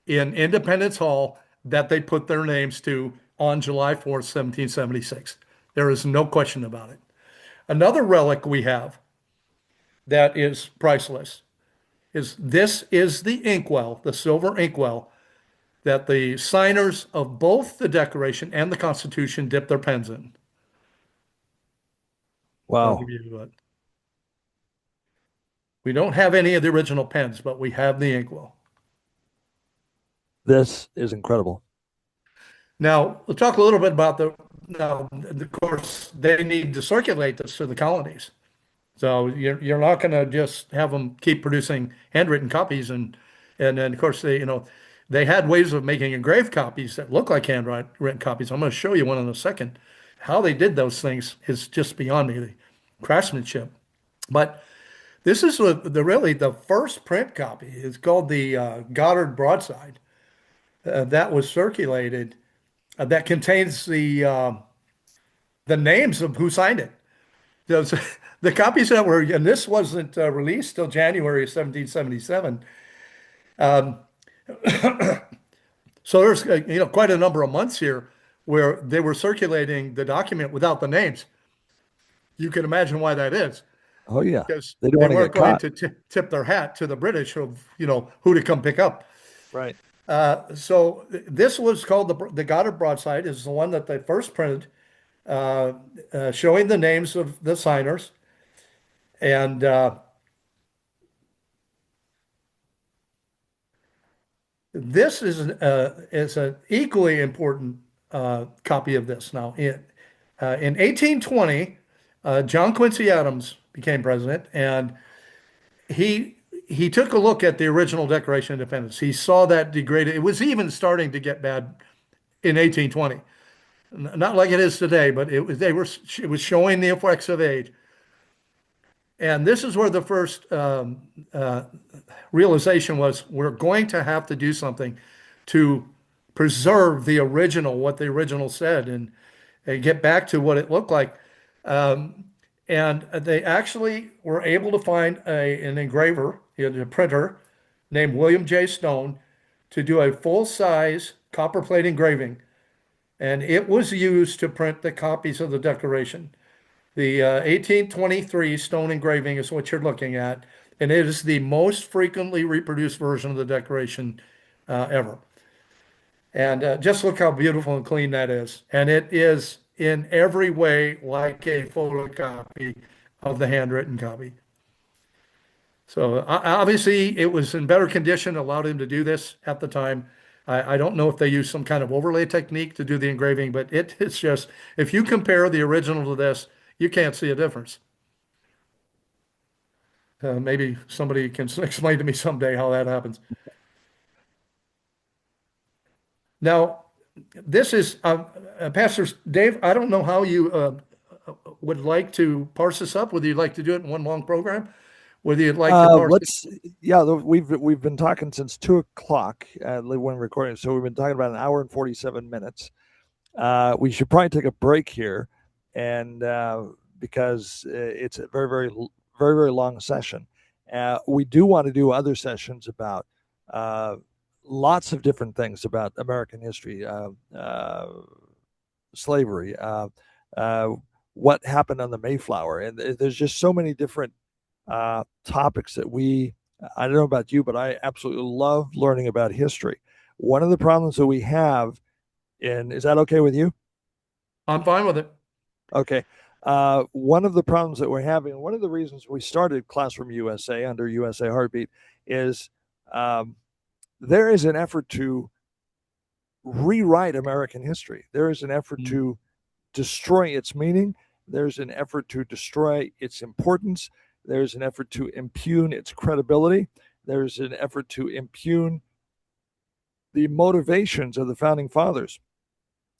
in Independence Hall that they put their names to on July 4th, 1776. There is no question about it. Another relic we have that is priceless is this is the inkwell, the silver inkwell that the signers of both the Declaration and the Constitution dipped their pens in. I'll give Wow. you that. We don't have any of the original pens, but we have the inkwell. This is incredible. Now, we'll talk a little bit about now, of course, they need to circulate this to the colonies. So you're not going to just have them keep producing handwritten copies and then of course they had ways of making engraved copies that look like handwritten copies. I'm going to show you one in a second. How they did those things is just beyond me, the craftsmanship. But this is really the first print copy. It's called the Goddard Broadside that was circulated that contains the names of who signed it. Those the copies that were, and this wasn't released till January of 1777. So there's quite a number of months here where they were circulating the document without the names. You can imagine why that is, Oh yeah. because They don't they want to weren't get going caught. to tip their hat to the British of who to come pick up. Right. So this was called the Goddard Broadside. Is the one that they first printed, showing the names of the signers. And this is an equally important copy of this. Now, in 1820, John Quincy Adams became president, and he he took a look at the original Declaration of Independence. He saw that degraded. It was even starting to get bad in 1820. Not like it is today, but it was showing the effects of age. And this is where the first realization was we're going to have to do something to preserve the original, what the original said, and get back to what it looked like. Um, and they actually were able to find an engraver, a printer named William J. Stone, to do a full-size copper plate engraving. And it was used to print the copies of the Declaration. The 1823 stone engraving is what you're looking at, and it is the most frequently reproduced version of the Declaration ever. And just look how beautiful and clean that is. And it is in every way like a photocopy of the handwritten copy. So obviously it was in better condition, allowed him to do this at the time. I don't know if they used some kind of overlay technique to do the engraving, but it's just, if you compare the original to this, you can't see a difference. Maybe somebody can explain to me someday how that happens. Now, this is Pastor Dave. I don't know how you would like to parse this up. Whether you'd like to do it in one long program, whether you'd like to parse it. Let's yeah, we've been talking since 2 o'clock when recording, so we've been talking about an hour and 47 minutes. We should probably take a break here, and because it's a very long session. We do want to do other sessions about uh, lots of different things about American history, slavery, uh, what happened on the Mayflower, and there's just so many different topics that I don't know about you, but I absolutely love learning about history. One of the problems that we have, and is that okay with you? I'm fine with it. Okay. One of the problems that we're having, one of the reasons we started Classroom USA under USA Heartbeat is um, there is an effort to rewrite American history. There is an effort Mm. to destroy its meaning. There's an effort to destroy its importance. There's an effort to impugn its credibility. There's an effort to impugn the motivations of the founding fathers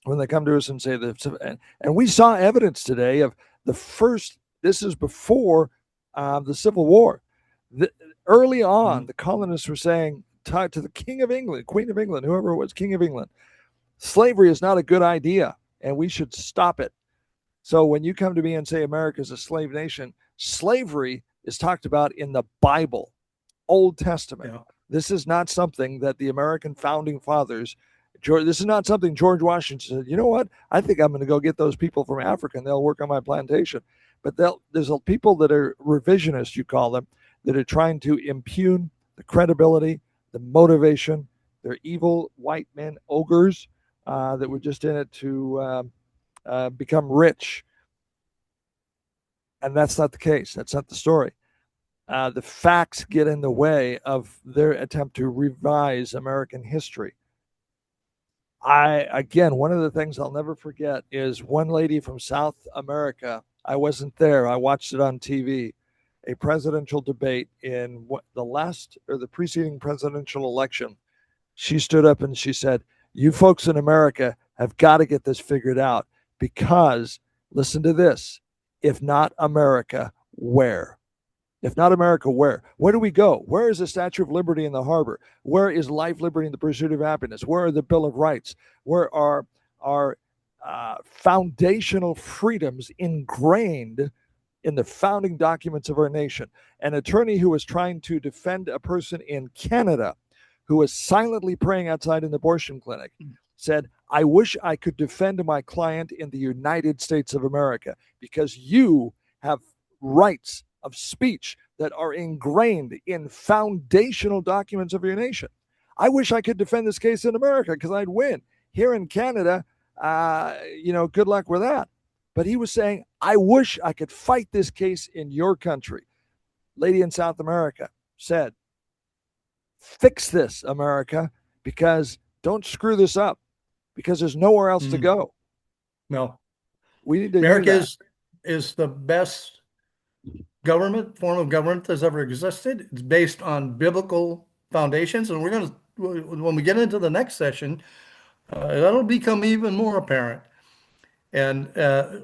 when they come to us and say that. And we saw evidence today of the first, this is before the Civil War. Early on, Mm. the colonists were saying to the King of England, Queen of England, whoever it was, King of England, slavery is not a good idea and we should stop it. So when you come to me and say America is a slave nation, slavery is talked about in the Bible, Old Testament. Yeah. This is not something that the American founding fathers, this is not something George Washington said, you know what? I think I'm going to go get those people from Africa and they'll work on my plantation. But there's people that are revisionists, you call them, that are trying to impugn the credibility, the motivation. They're evil white men, ogres that were just in it to become rich. And that's not the case. That's not the story. The facts get in the way of their attempt to revise American history. Again, one of the things I'll never forget is one lady from South America. I wasn't there. I watched it on TV. A presidential debate in the last or the preceding presidential election. She stood up and she said, "You folks in America have got to get this figured out because, listen to this, if not America, where? If not America, where? Where do we go? Where is the Statue of Liberty in the harbor? Where is life, liberty, and the pursuit of happiness? Where are the Bill of Rights? Where are our foundational freedoms ingrained in the founding documents of our nation?" An attorney who was trying to defend a person in Canada who was silently praying outside an abortion clinic said, "I wish I could defend my client in the United States of America because you have rights of speech that are ingrained in foundational documents of your nation. I wish I could defend this case in America because I'd win. Here in Canada, good luck with that." But he was saying, "I wish I could fight this case in your country." Lady in South America said, "Fix this, America, because don't screw this up because there's nowhere else to Mm. go." No. We need to hear America that. is the best form of government that's ever existed. It's based on biblical foundations, and we're going to, when we get into the next session, that'll become even more apparent. And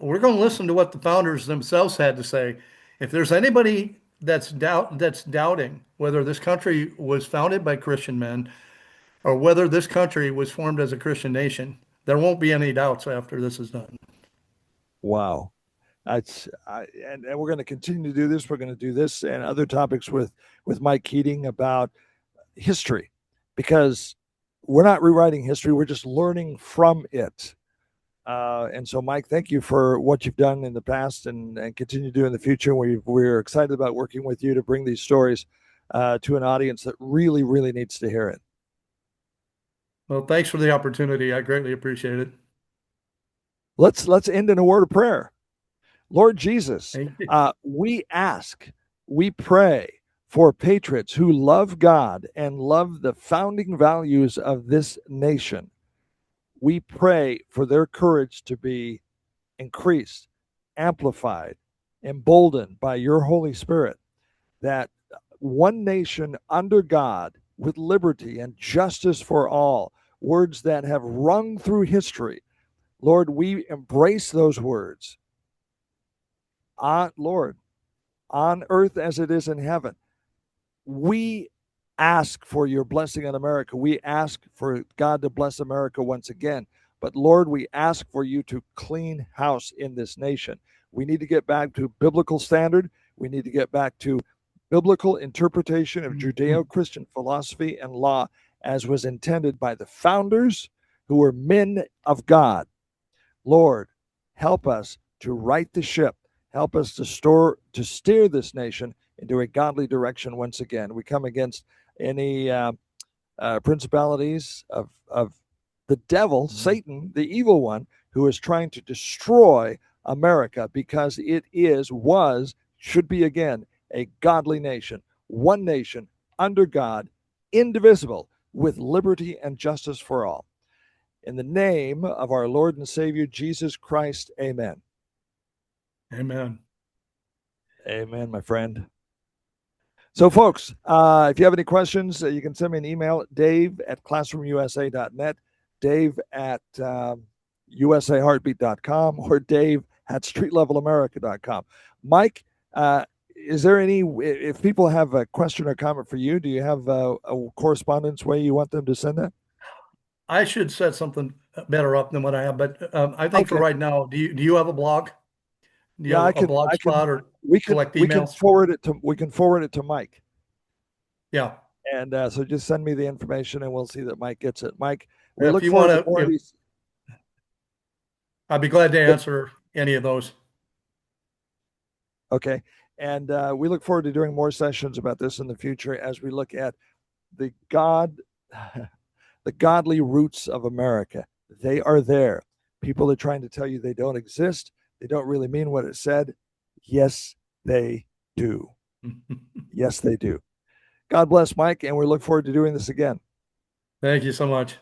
we're going to listen to what the founders themselves had to say. If there's anybody that's doubting whether this country was founded by Christian men or whether this country was formed as a Christian nation, there won't be any doubts after this is done. Wow. And we're going to continue to do this. We're going to do this and other topics with Mike Keating about history, because we're not rewriting history. We're just learning from it. And so, Mike, thank you for what you've done in the past and continue to do in the future. We're excited about working with you to bring these stories to an audience that really, really needs to hear it. Well, thanks for the opportunity. I greatly appreciate it. Let's end in a word of prayer. Lord Jesus, Thank you. we pray for patriots who love God and love the founding values of this nation. We pray for their courage to be increased, amplified, emboldened by your Holy Spirit, that one nation under God with liberty and justice for all, words that have rung through history. Lord, we embrace those words. Lord, on earth as it is in heaven. We ask for your blessing on America. We ask for God to bless America once again. But Lord, we ask for you to clean house in this nation. We need to get back to biblical standard. We need to get back to biblical interpretation of Judeo Christian philosophy and law as was intended by the founders who were men of God. Lord, help us to right the ship. Help us to steer this nation into a godly direction once again. We come against any principalities of the devil, Satan, the evil one, who is trying to destroy America because it should be again, a godly nation, one nation under God, indivisible, with liberty and justice for all. In the name of our Lord and Savior, Jesus Christ, amen. Amen. Amen, my friend. So, folks, if you have any questions, you can send me an email, dave@classroomusa.net, dave@ usaheartbeat.com, or dave@streetlevelamerica.com. Mike, is there if people have a question or comment for you, do you have a correspondence way you want them to send that? I should set something better up than what I have, but I think for Okay. right now, do you have a blog? Do you Yeah, have a blog I can, spot or we can, collect emails? we can forward it to Mike. Yeah. And so just send me the information and we'll see that Mike gets it. Mike, we If look you forward want to to, more of if these. I'd be glad to answer any of those. Okay. And we look forward to doing more sessions about this in the future as we look at the the godly roots of America. They are there. People are trying to tell you they don't exist. They don't really mean what it said. Yes, they do. Yes, they do. God bless, Mike, and we look forward to doing this again. Thank you so much.